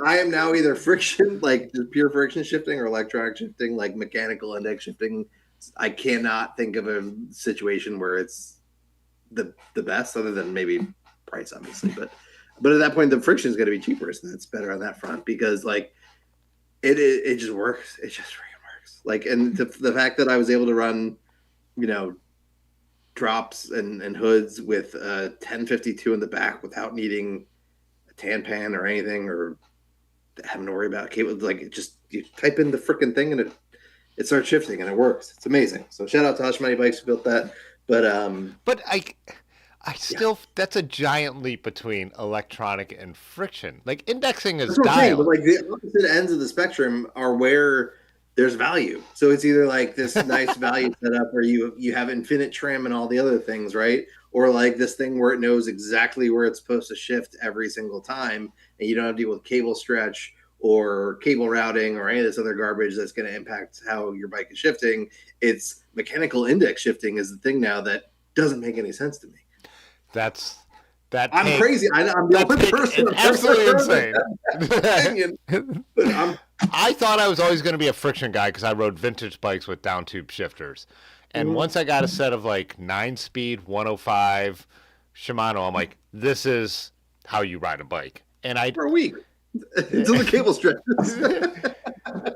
I am now either friction, like just pure friction shifting, or electronic shifting, like mechanical index shifting. I cannot think of a situation where it's the best, other than maybe price, obviously, but at that point, the friction is going to be cheaper, so that's better on that front because like it just works. It just freaking works. Like, and the fact that I was able to run, drops and hoods with a 1052 in the back without needing a tan pan or anything, or having to worry about cable. Like, it just, you type in the freaking thing and it starts shifting and it works. It's amazing. So shout out to Hashmani Bikes who built that. But I still, that's a giant leap between electronic and friction. Like indexing is that's what I'm saying, dialed. but like the opposite ends of the spectrum are where there's value. So it's either like this nice value setup where you have infinite trim and all the other things, right? Or like this thing where it knows exactly where it's supposed to shift every single time, and you don't have to deal with cable stretch or cable routing or any of this other garbage that's going to impact how your bike is shifting. It's mechanical index shifting is the thing now that doesn't make any sense to me. I'm crazy. I'm the only person. It's absolutely insane. But I thought I was always going to be a friction guy because I rode vintage bikes with down tube shifters. And once I got a set of like 9-speed, 105 Shimano, I'm like, this is how you ride a bike. And for a week until the cable stretches.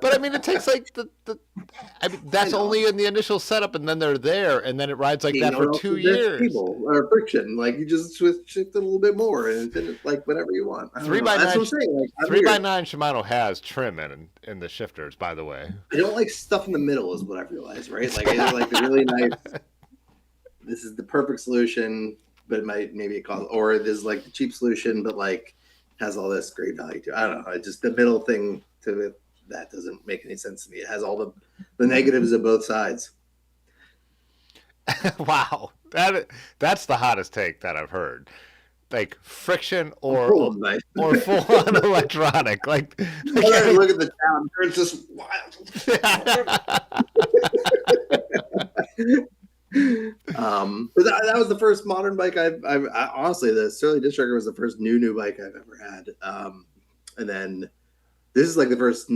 But I mean, it takes like that's only in the initial setup, and then they're there, and then it rides like that for 2 years. Cable or friction, like you just shift it a little bit more, and then it's like whatever you want. 3x9, that's what I'm saying. Like, 3x9 Shimano has trim in the shifters, by the way. I don't like stuff in the middle, is what I've realized. Right, like I like the really nice. This is the perfect solution, but maybe it costs, or this is like the cheap solution, but like has all this great value to it. I don't know. It's just the middle thing to it. That doesn't make any sense to me. It has all the negatives of both sides. Wow, that's the hottest take that I've heard. Like friction or full on electronic. Like look at the town. It's just wild. But that was the first modern bike I honestly, the Surly Disc Tracker was the first new bike I've ever had. And then this is like the first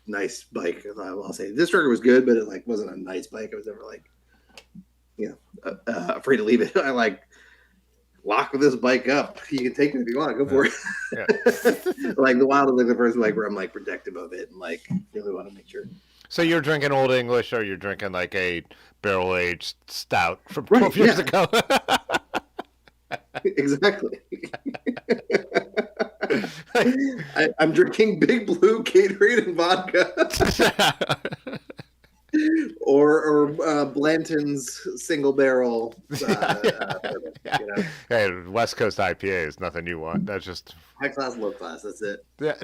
nice bike. I'll say Disc Tracker was good, but it like wasn't a nice bike. I was never like, afraid to leave it. I like lock this bike up. You can take it if you want. Go for it. Yeah. Like the Wild is like the first bike where I'm like protective of it and like really want to make sure. So you're drinking Old English, or you're drinking like a barrel-aged stout from 12 years ago? Exactly. I'm drinking Big Blue Gatorade and vodka, or Blanton's single barrel. Hey, West Coast IPA is nothing you want. That's just high class, low class. That's it. Yeah.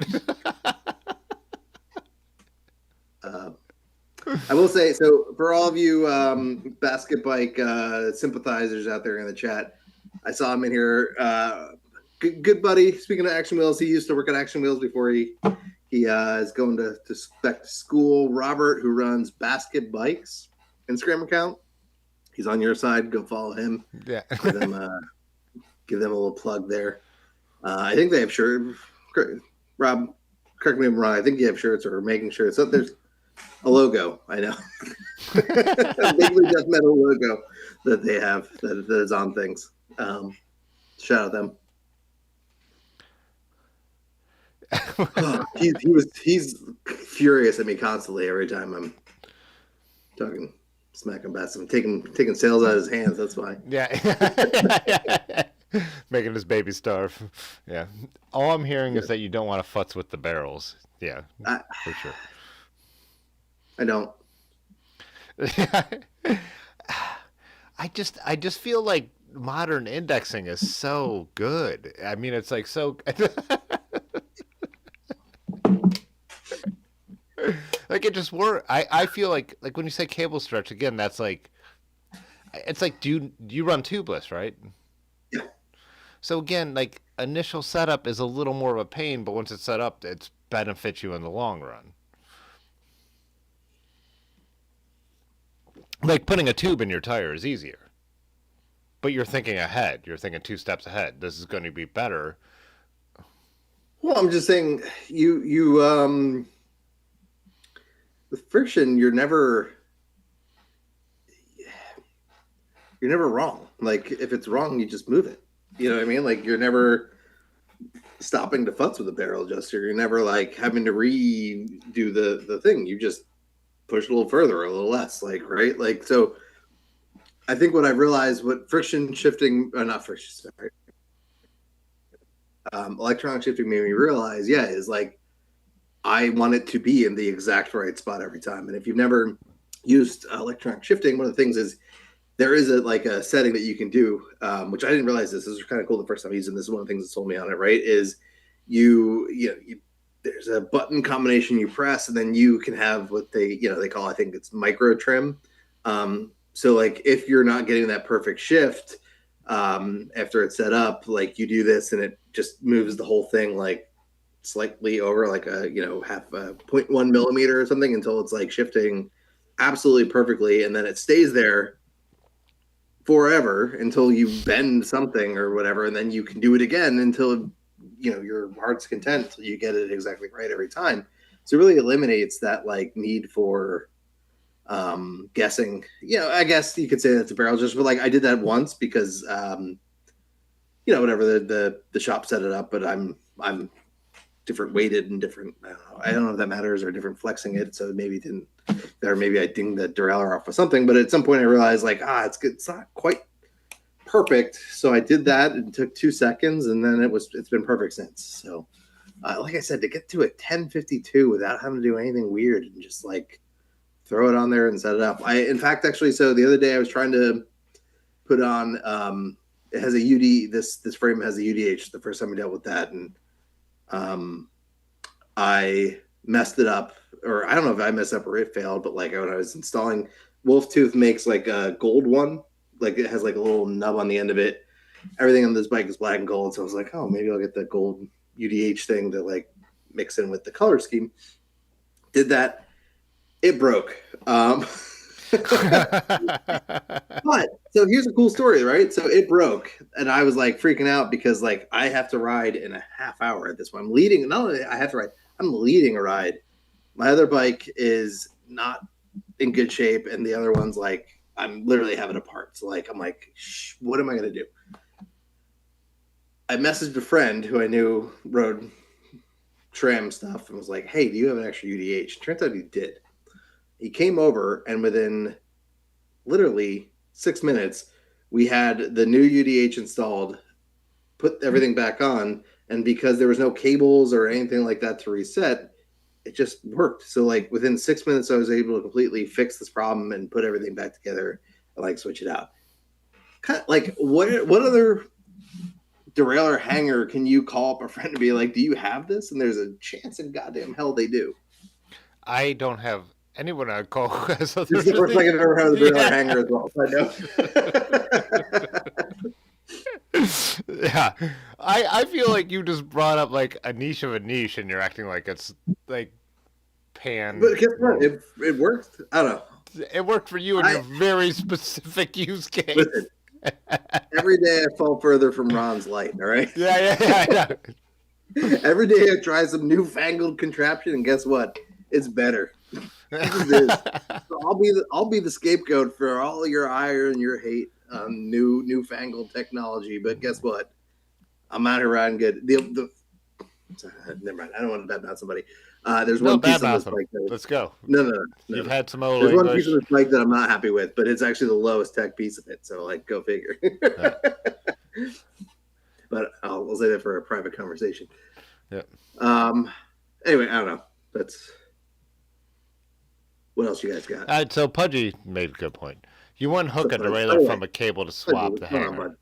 I will say, so for all of you basket bike sympathizers out there in the chat, I saw him in here. Good buddy. Speaking of Action Wheels, he used to work at Action Wheels before he is going back to school. Robert, who runs Basket Bikes Instagram account, he's on your side. Go follow him. Yeah, give them a little plug there. I think they have shirts. Rob, correct me if I'm wrong. I think you have shirts or making shirts. So there's a logo. I know, a Bigly Death Metal logo that they have that is on things. Shout out them. He's furious at me constantly every time I'm talking smack about him, taking sales out of his hands. That's why. Yeah. Making his baby starve. Yeah. All I'm hearing is that you don't want to futz with the barrels. Yeah, for sure. I don't. I just feel like modern indexing is so good. I mean, it's like so. Like it just works. I feel like when you say cable stretch again, that's like, it's like do you run tubeless, right? Yeah. So again, like initial setup is a little more of a pain, but once it's set up, it's benefits you in the long run. Like putting a tube in your tire is easier, but you're thinking ahead. You're thinking 2 steps ahead. This is going to be better. Well, I'm just saying you with friction, you're never wrong. Like if it's wrong, you just move it. You know what I mean? Like you're never stopping to futz with a barrel adjuster. You're never like having to redo the thing. You just push a little further or a little less, like, right? Like, so I think what I've realized, what friction shifting, not friction, sorry, electronic shifting made me realize, is like, I want it to be in the exact right spot every time. And if you've never used electronic shifting, one of the things is there is a setting that you can do, which I didn't realize this was kind of cool the first time I used it. This is one of the things that sold me on it, right? Is there's a button combination you press, and then you can have what they call, I think it's micro trim. So like if you're not getting that perfect shift after it's set up, like you do this and it just moves the whole thing like slightly over like a half a 0.1 millimeter or something until it's like shifting absolutely perfectly, and then it stays there forever until you bend something or whatever, and then you can do it again until your heart's content till you get it exactly right every time. So it really eliminates that like need for guessing. I guess you could say that's a barrel just, but like I did that once because whatever the shop set it up, but I'm different weighted and different. I don't know if that matters, or different flexing it. So maybe it didn't, or maybe I dinged the derailleur off with something. But at some point I realized like it's good. It's not quite perfect. So I did that. It took 2 seconds, and then it's been perfect since. So like I said, to get to a 1052 without having to do anything weird and just like throw it on there and set it up. In fact, actually, so the other day I was trying to put on, it has a UD, this frame has a UDH the first time I dealt with that. And I messed it up, or I don't know if I messed up or it failed, but like when I was installing, Wolf Tooth makes like a gold one. Like it has like a little nub on the end of it. Everything on this bike is black and gold. So I was like, oh, maybe I'll get the gold UDH thing to like mix in with the color scheme. Did that. It broke. But so here's a cool story, right? So it broke, and I was like freaking out because like I have to ride in a half hour at this point. I'm leading. Not only I have to ride, I'm leading a ride. My other bike is not in good shape, and the other one's like I'm literally having a part. So like I'm like, what am I gonna do? I messaged a friend who I knew rode tram stuff and was like, "Hey, do you have an extra UDH?" Turns out he did. He came over, and within literally 6 minutes, we had the new UDH installed, put everything back on, and because there was no cables or anything like that to reset, it just worked. So like within 6 minutes, I was able to completely fix this problem and put everything back together and like switch it out. Kind of like what other derailleur hanger can you call up a friend and be like, "Do you have this?" And there's a chance in goddamn hell they do. I don't have anyone I'd call who has other This is the first time I've ever heard of the derailleur Yeah. hanger as well. So I know. Yeah, I feel like you just brought up like a niche of a niche, and you're acting like it's like pan. But guess what? It worked. I don't know. It worked for you in your very specific use case. Listen, every day I fall further from Ron's light. All right. Yeah. Every day I try some newfangled contraption, and guess what? It's better. So I'll be the scapegoat for all your ire and your hate on newfangled technology. But guess what? I'm out here riding good. Never mind. I don't want to badmouth somebody. There's one piece of this bike. Let's go. No. You've had some old There's English. one piece of this bike that I'm not happy with, but it's actually the lowest tech piece of it. So like, go figure. But I'll say that for a private conversation. Yeah. Anyway, I don't know. That's what else you guys got. All right, so Pudgy made a good point. You wouldn't hook a derailleur from a cable to swap the hanger.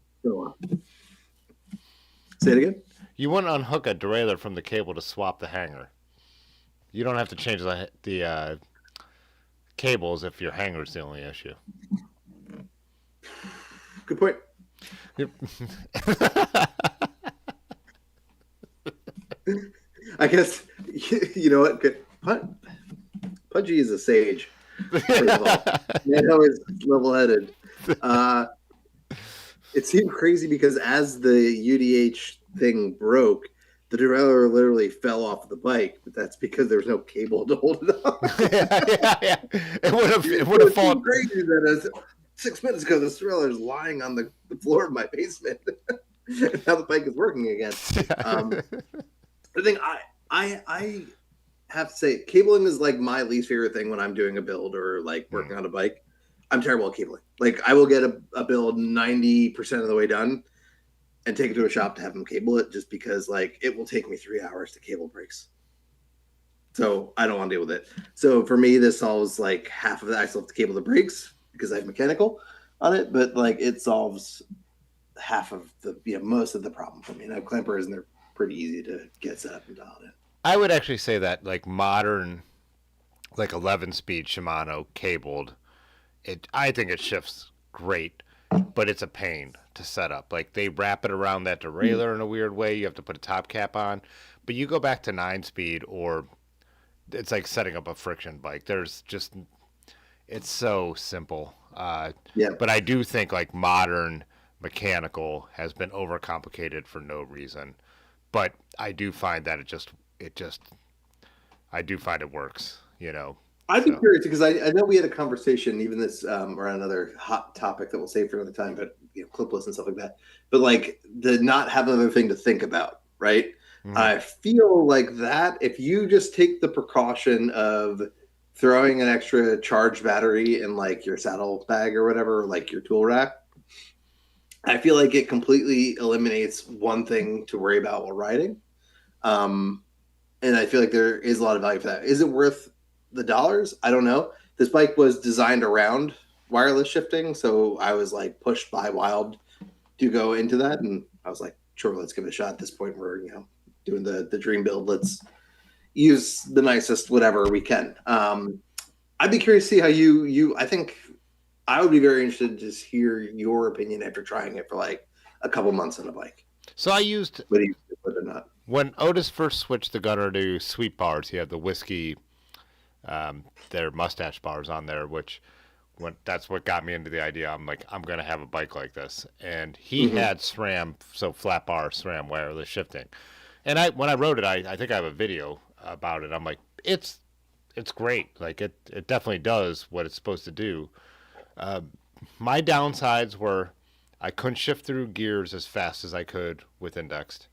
Say it again. You wouldn't unhook a derailleur from the cable to swap the hanger. You don't have to change the cables if your hanger's the only issue. Good point. Yep. I guess you know what. Pudgy is a sage. First of all, man, always level-headed. It seemed crazy because as the UDH thing broke, the derailleur literally fell off the bike, but that's because there was no cable to hold it up. yeah. It would have fallen. Crazy that 6 minutes ago, the derailleur is lying on the floor of my basement. Now the bike is working again. The thing I have to say, cabling is like my least favorite thing when I'm doing a build or like working on a bike. I'm terrible at cabling. Like I will get a build 90% of the way done and take it to a shop to have them cable it just because like it will take me 3 hours to cable brakes. So I don't want to deal with it. So for me, this solves like half of that. I still have to cable the brakes because I have mechanical on it, but like it solves half of the most of the problem for me. And I have clampers and they're pretty easy to get set up and dialed in. I would actually say that like modern, like 11-speed Shimano cabled, I think it shifts great, but it's a pain to set up. Like they wrap it around that derailleur in a weird way. You have to put a top cap on, but you go back to 9-speed or it's like setting up a friction bike. It's so simple. But I do think like modern mechanical has been overcomplicated for no reason. But I do find that I do find it works, you know. I'd be curious because I know we had a conversation, even this around another hot topic that we'll save for another time, but clipless and stuff like that. But like the not have another thing to think about, right? Mm-hmm. I feel like that if you just take the precaution of throwing an extra charged battery in like your saddle bag or whatever, like your tool rack, I feel like it completely eliminates one thing to worry about while riding. And I feel like there is a lot of value for that. Is it worth the dollars? I don't know. This bike was designed around wireless shifting, so I was like pushed by Wild to go into that, and I was like, sure, let's give it a shot. At this point, we're doing the dream build. Let's use the nicest whatever we can. I'd be curious to see how you. I think I would be very interested to just hear your opinion after trying it for like a couple months on a bike. So I used whether you with it or not. When Otis first switched the gunner to sweep bars, he had the whiskey, their mustache bars on there, which that's what got me into the idea. I'm like, I'm gonna have a bike like this, and he Mhm. had SRAM, so flat bar SRAM wireless shifting, and when I rode it, I think I have a video about it. I'm like, it's great. Like it definitely does what it's supposed to do. My downsides were I couldn't shift through gears as fast as I could with indexed.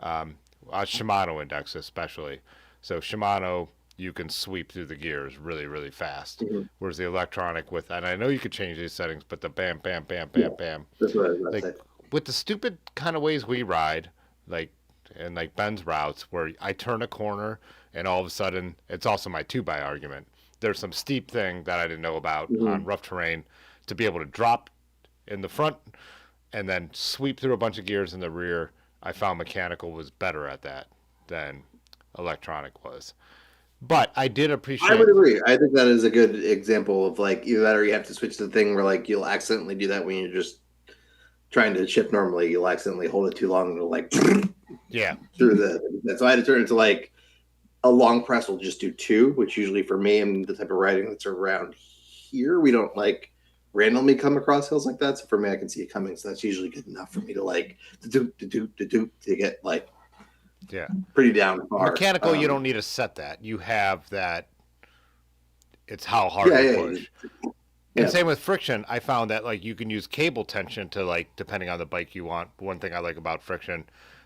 Shimano index especially. So Shimano, you can sweep through the gears really, really fast. Mhm. Whereas the electronic and I know you could change these settings, but the bam, bam, bam, Yeah, bam, bam, that's what I was about to like say. with the stupid kind of ways we ride, like and like Ben's routes, where I turn a corner and all of a sudden it's also my two by argument. There's some steep thing that I didn't know about on Mhm. rough terrain to be able to drop in the front and then sweep through a bunch of gears in the rear. I found mechanical was better at that than electronic was. But I did I appreciate. would agree. I think that is a good example of like either that or you have to switch to the thing where like you'll accidentally do that when you're just trying to shift normally. You'll accidentally hold it too long and it'll like Yeah, through the. So I had to turn it to like a long press will just do two, which usually for me and the type of riding that's around here, we don't like randomly come across hills like that. So for me, I can see it coming. So that's usually good enough for me to like to get like yeah. pretty down far. Mechanical, you don't need to set that. You have that. It's how hard Yeah, you yeah, push. yeah. And same with friction. I found that like you can use cable tension to like depending on the bike you want. One thing I like about friction,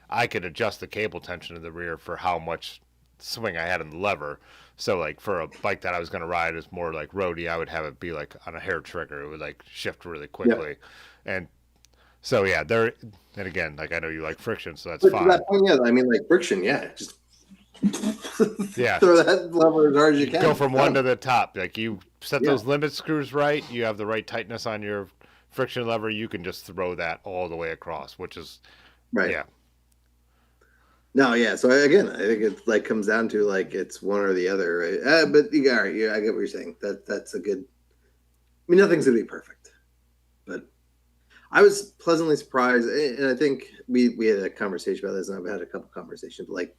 I could adjust the cable tension in the rear for how much swing I had in the lever. So like for a bike that I was going to ride is more like roady, I would have it be like on a hair trigger. It would like shift really Yeah. quickly. And so yeah, there and again, like I know you like friction, so that's But to fine. that point, yeah, I mean, like friction, yeah, just Yeah. throw that lever as hard as you can. Go from one to the top. Like you set Yeah. those limit screws right, you have the right tightness on your friction lever, you can just throw that all the way across, which is Right. yeah. No, yeah. So again, I think it like comes down to like it's one or the other, right? But you got yeah, I get what you're saying. That's a good. I mean, nothing's gonna be perfect, but I was pleasantly surprised, and I think we had a conversation about this, and I've had a couple conversations. But like,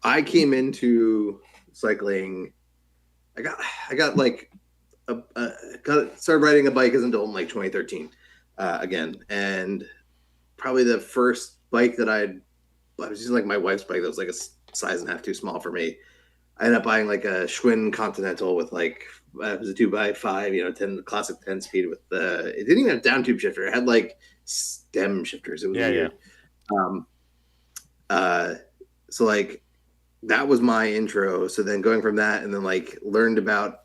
I came into cycling. I got like started riding a bike as an adult in like 2013 again, and probably the first bike that I was using like my wife's bike that was like a size and a half too small for me. I ended up buying like a Schwinn Continental with like it was a 2x5, 10 classic 10 speed with the it didn't even have down tube shifter. It had like stem shifters. It was weird. Um, uh, so like that was my intro. So then going from that and then like learned about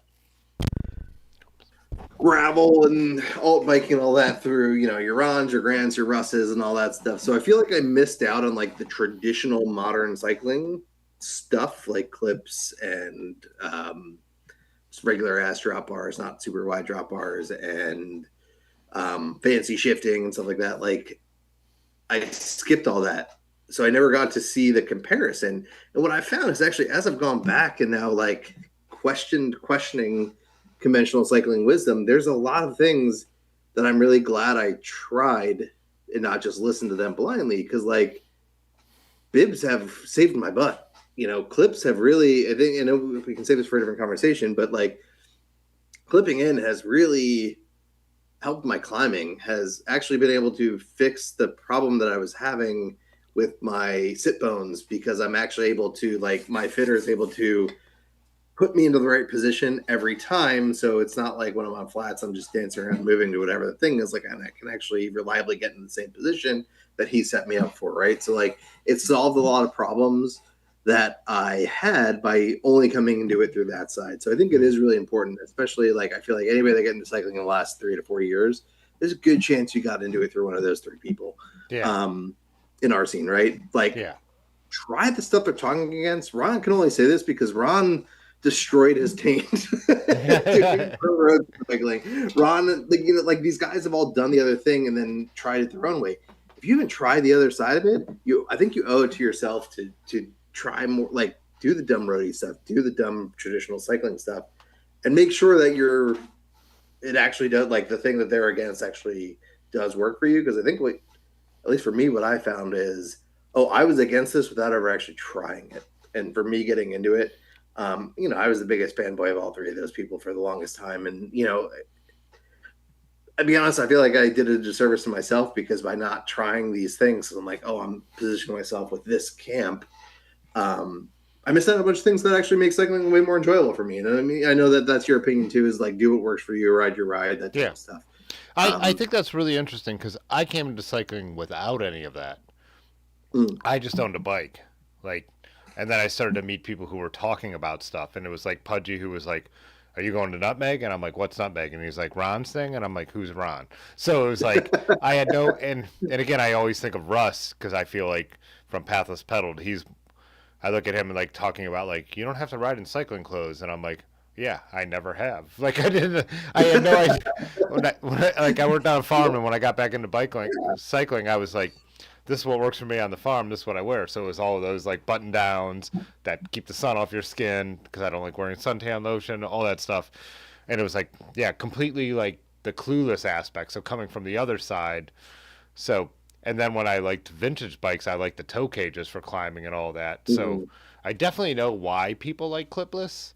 gravel and alt biking and all that through your Rons, your Grants, your Russes, and all that stuff. So I feel like I missed out on like the traditional modern cycling stuff, like clips and just regular ass drop bars, not super wide drop bars, and fancy shifting and stuff like that. Like I skipped all that. So I never got to see the comparison. And what I found is actually as I've gone back and now like questioning conventional cycling wisdom, there's a lot of things that I'm really glad I tried and not just listened to them blindly, because like bibs have saved my butt. Clips have really, I think, we can save this for a different conversation, but like clipping in has really helped my climbing, has actually been able to fix the problem that I was having with my sit bones, because I'm actually able to like my fitter is able to put me into the right position every time. So it's not like when I'm on flats, I'm just dancing around, moving to whatever the thing is. Like I can actually reliably get in the same position that he set me up for. Right. So like it solved a lot of problems that I had by only coming into it through that side. So I think it is really important, especially like I feel like anybody that got into cycling in the last 3 to 4 years, there's a good chance you got into it through one of those 3 people. Yeah. In our scene, right? Like try the stuff they're talking against. Ron can only say this because Ron destroyed his taint road cycling. Ron, like these guys have all done the other thing and then tried it their own way. If you haven't tried the other side of it, I think you owe it to yourself to try more, like do the dumb roadie stuff, do the dumb traditional cycling stuff, and make sure that it actually does, like the thing that they're against actually does work for you. Because I think at least for me, what I found is, I was against this without ever actually trying it. And for me getting into it, I was the biggest fanboy of all 3 of those people for the longest time. And, I'll be honest, I feel like I did a disservice to myself because by not trying these things, I'm like, oh, I'm positioning myself with this camp. I missed out on a bunch of things that actually make cycling way more enjoyable for me. And I mean, I know that that's your opinion too, is like do what works for you, ride your ride, that type Yeah. of stuff. I think that's really interesting because I came into cycling without any of that. Mm, I just owned a bike. Like, and then I started to meet people who were talking about stuff. And it was like Pudgy who was like, are you going to Nutmeg? And I'm like, what's Nutmeg? And he's like, Ron's thing. And I'm like, who's Ron? So it was like, I had no, and again, I always think of Russ because I feel like from Pathless Pedaled, I look at him and like talking about like, you don't have to ride in cycling clothes. And I'm like, yeah, I never have. Like I had no idea. Like I worked on a farm and when I got back into cycling, I was like, this is what works for me on the farm. This is what I wear. So it was all of those like button downs that keep the sun off your skin because I don't like wearing suntan lotion, all that stuff. And it was like, yeah, completely like the clueless aspect. So coming from the other side. So, and then when I liked vintage bikes, I liked the toe cages for climbing and all that. So mm, I definitely know why people like clipless,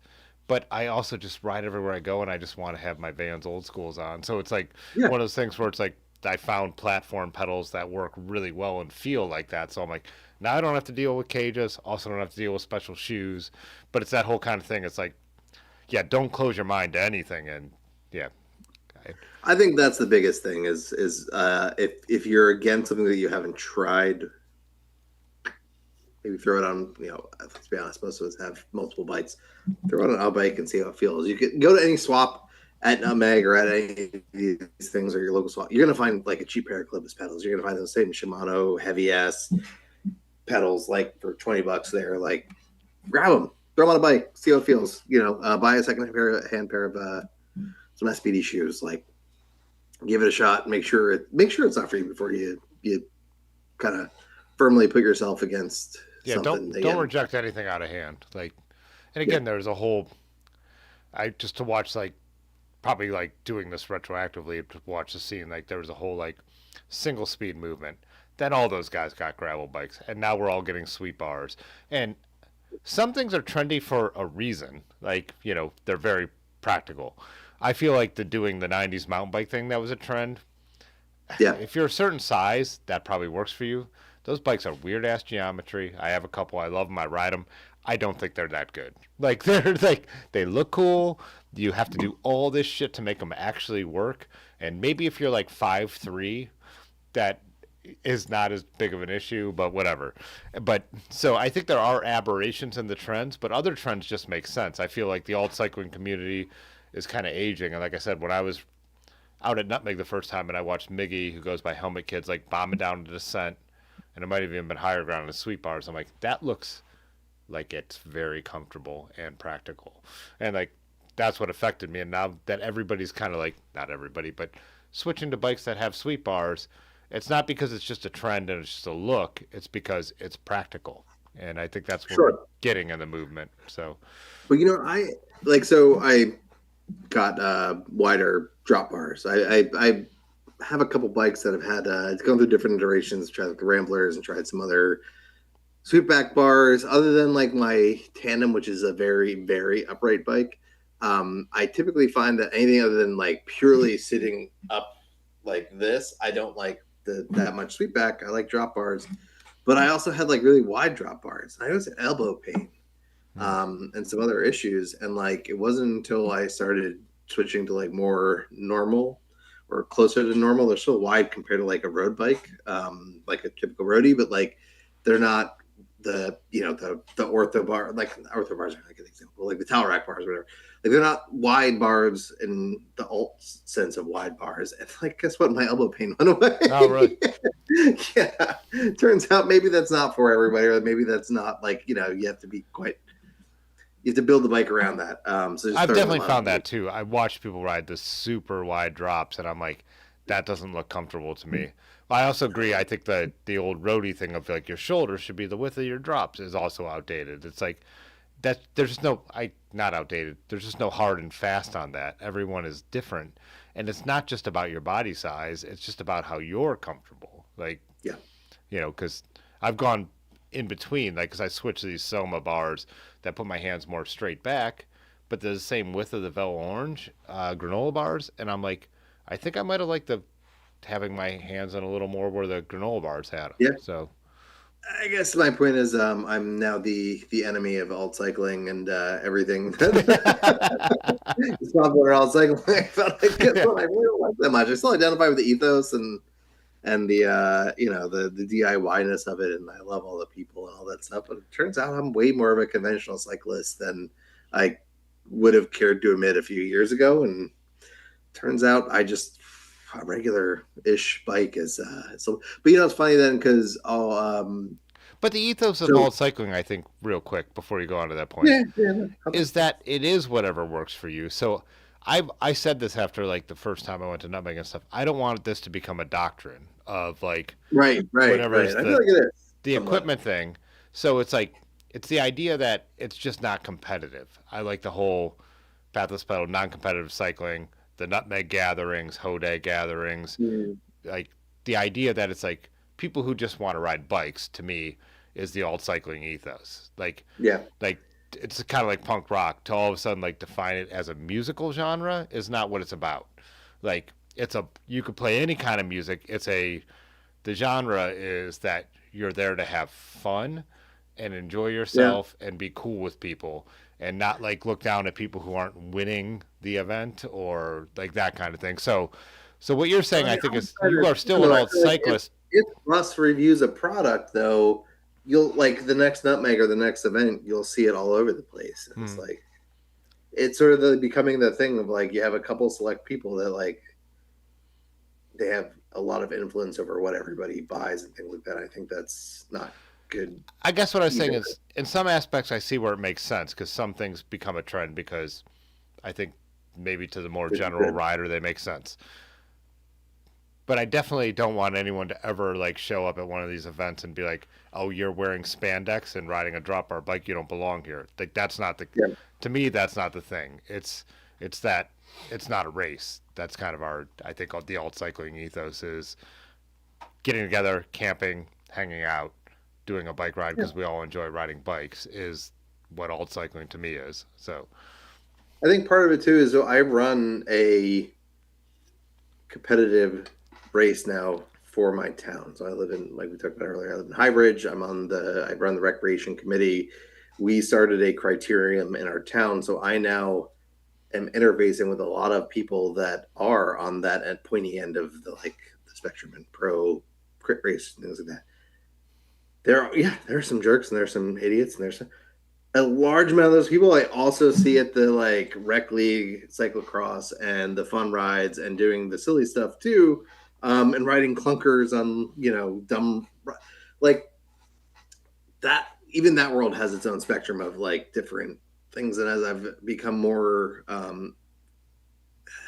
but I also just ride everywhere I go and I just want to have my Vans old schools on. So it's like yeah, one of those things where it's like I found platform pedals that work really well and feel like that. So I'm like, now I don't have to deal with cages, also don't have to deal with special shoes, but it's that whole kind of thing. It's like, yeah, don't close your mind to anything. And yeah, I, I think that's the biggest thing is if you're against something that you haven't tried, maybe throw it on. Let's be honest, most of us have multiple bikes. Throw it on a bike and see how it feels. You could go to any swap at Nutmeg or at any of these things or your local swap. You're gonna find like a cheap pair of clipless pedals. You're gonna find those same Shimano heavy ass pedals like for $20 there. Like grab them, throw them on a bike, see how it feels. Buy a second pair of some SPD shoes. Like give it a shot. Make sure it's not for you before you kind of firmly put yourself against yeah, something. don't reject anything out of hand. Like, and Yeah, again, there's a whole, I just to watch like probably like doing this retroactively to watch the scene. Like there was a whole like single speed movement. Then all those guys got gravel bikes, and now we're all getting sweet bars. And some things are trendy for a reason. Like they're very practical. I feel like doing the '90s mountain bike thing that was a trend. yeah, If you're a certain size, that probably works for you. Those bikes are weird ass geometry. I have a couple. I love them. I ride them. I don't think they're that good. Like they're like they look cool. You have to do all this shit to make them actually work. And maybe if you're like 5'3", that is not as big of an issue, but whatever. But so I think there are aberrations in the trends, but other trends just make sense. I feel like the alt cycling community is kind of aging. And like I said, when I was out at Nutmeg the first time and I watched Miggy, who goes by Helmet Kids, like bombing down the descent, and it might have even been higher ground in the sweet bars. I'm like, that looks like it's very comfortable and practical. And like that's what affected me. And now that everybody's kind of like, not everybody, but switching to bikes that have sweet bars, it's not because it's just a trend and it's just a look. It's because it's practical. And I think that's what we're sure. getting in the movement. So, But I got wider drop bars. I have a couple bikes that have had it's gone through different iterations. Tried like the Ramblers and tried some other sweepback bars. Other than like my Tandem, which is a very very upright bike, I typically find that anything other than like purely sitting up like this, I don't like that much sweepback. I like drop bars, but I also had like really wide drop bars. I always had elbow pain and some other issues. And like it wasn't until I started switching to like more normal or closer to normal. They're still wide compared to like a road bike, like a typical roadie, but like they're not the ortho bar, like ortho bars are like an example, like the towel rack bars, whatever. Like they're not wide bars in the alt sense of wide bars. And like, guess what? My elbow pain went away. oh, really? Yeah. Turns out maybe that's not for everybody, or maybe that's not like, you have to be you have to build the bike around that. So just I've throwing definitely them found on. that too. I watch people ride the super wide drops, and I'm like, that doesn't look comfortable to me. I also agree. I think that the old roadie thing of like your shoulder should be the width of your drops is also outdated. It's like that. There's just not outdated. There's just no hard and fast on that. Everyone is different, and it's not just about your body size. It's just about how you're comfortable. Like Yeah. because I've gone in between, like, because I switched to these Soma bars that put my hands more straight back, but they're the same width of the Velo Orange granola bars, and I'm like, I think I might have liked the having my hands on a little more where the granola bars had them. Yeah. So I guess my point is, I'm now the enemy of alt cycling and everything. It's not what alt cycling. I felt like that's what I really don't like that much. I still identify with the ethos and the the DIY-ness of it, and I love all the people and all that stuff. But it turns out I'm way more of a conventional cyclist than I would have cared to admit a few years ago. And turns out I just a regular-ish bike is so. But it's funny then because but the ethos of alt cycling, I think, real quick before you go on to that point, is that it is whatever works for you. So I said this after like the first time I went to Nutmeg and stuff. I don't want this to become a doctrine of like whatever is I feel like it is the equipment thing. So it's like it's the idea that it's just not competitive. I like the whole pathless pedal non-competitive cycling, the Nutmeg gatherings, Hoday gatherings, like the idea that it's like people who just want to ride bikes to me is the alt cycling ethos. Like it's kind of like punk rock. To all of a sudden like define it as a musical genre is not what it's about. Like you could play any kind of music. The genre is that you're there to have fun and enjoy yourself and be cool with people and not like look down at people who aren't winning the event or like that kind of thing. So what you're saying, I think, is you are still an alt cyclist. If Russ reviews a product, though, you'll like the next Nutmeg or the next event, you'll see it all over the place. And it's like it's sort of becoming the thing of like you have a couple select people that like they have a lot of influence over what everybody buys and things like that. I think that's not good. I guess what I was saying is, in some aspects, I see where it makes sense because some things become a trend because I think maybe to the more general rider they make sense. But I definitely don't want anyone to ever like show up at one of these events and be like, "Oh, you're wearing spandex and riding a drop bar bike. You don't belong here." Like that's not the. Yeah. To me, that's not the thing. It's that it's not a race. That's kind of I think the alt cycling ethos is getting together, camping, hanging out, doing a bike ride because we all enjoy riding bikes is what alt cycling to me is. So I think part of it too is I run a competitive race now for my town. So I live in, like we talked about earlier, I live in Highbridge. I run the recreation committee. We started a criterium in our town. So I now am interfacing with a lot of people that are on that at pointy end of the spectrum and pro crit race and things like that. There are some jerks and there's some idiots and there's a large amount of those people I also see at the rec league, cyclocross, and the fun rides and doing the silly stuff too, and riding clunkers on dumb that. Even that world has its own spectrum of different things, and as I've become more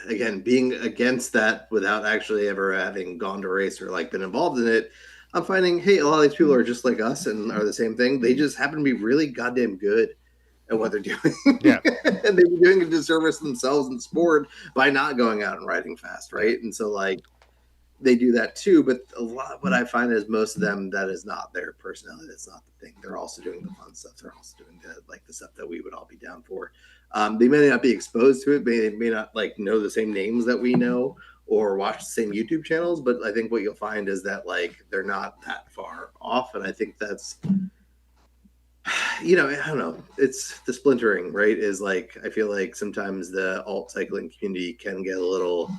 again being against that without actually ever having gone to a race or been involved in it, I'm finding, hey, a lot of these people are just like us and are the same thing. They just happen to be really goddamn good at what they're doing. Yeah. And they've been doing a disservice to themselves in sport by not going out and riding fast, right? And so they do that too. But a lot what I find is most of them, that is not their personality. That's not the thing. They're also doing the fun stuff. They're also doing the stuff that we would all be down for. They may not be exposed to it. They may not know the same names that we know or watch the same YouTube channels, but I think what you'll find is that they're not that far off, and I think that's I don't know. It's the splintering, right? Is I feel like sometimes the alt cycling community can get a little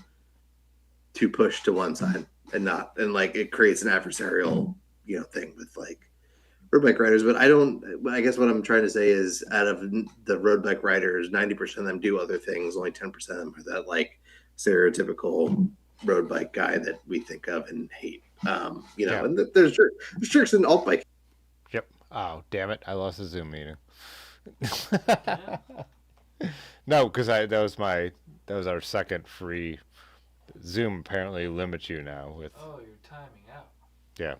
too pushed to one side and it creates an adversarial thing with road bike riders. But I guess what I'm trying to say is out of the road bike riders, 90% of them do other things. Only 10% of them are that stereotypical road bike guy that we think of and hate. And there's jerks in alt bike. Yep. Oh, damn it. I lost a Zoom meeting. No, because that was our second free. Zoom apparently limits you now with. Oh, you're timing out. Yeah.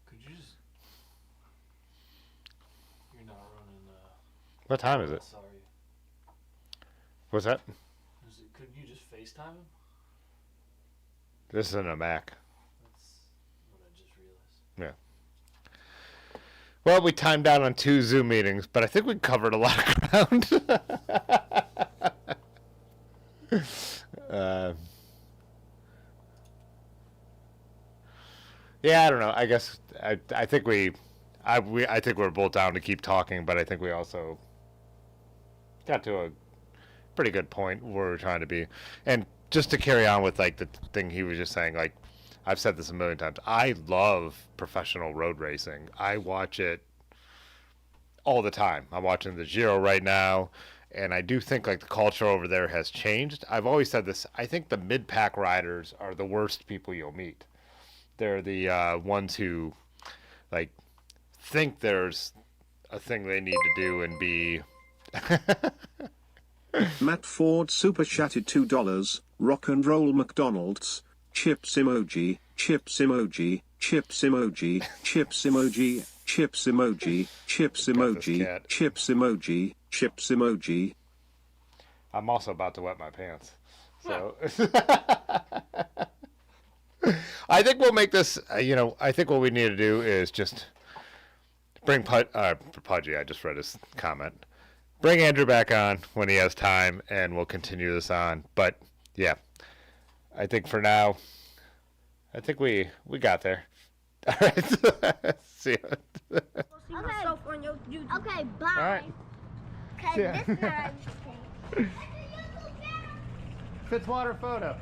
Could you just? You're not running. What time is it? Sorry. What's that? Could you just FaceTime him? This isn't a Mac. That's what I just realized. Yeah. Well, we timed out on 2 Zoom meetings, but I think we covered a lot of ground. Yeah, I don't know. I guess I think I think we're both down to keep talking, but I think we also got to a pretty good point where we're trying to be. And just to carry on with like the thing he was just saying, like I've said this a million times, I love professional road racing. I watch it all the time. I'm watching the Giro right now, and I do think like the culture over there has changed. I've always said this. I think the mid-pack riders are the worst people you'll meet. They're the ones who like think there's a thing they need to do and be. Matt Ford super chatted $2. Rock and roll McDonald's. Chips emoji. Chips emoji. Chips emoji. Chips emoji. Chips emoji. Chips emoji. Chips emoji. Chips emoji. I'm also about to wet my pants. So I think we'll make this, I think what we need to do is just bring Pudgy, I just read his comment. Bring Andrew back on when he has time, and we'll continue this on. But, yeah, I think for now, I think we got there. All right. See you. Okay. Okay, bye. All right. Cause Yeah. this not Fitzwater photo.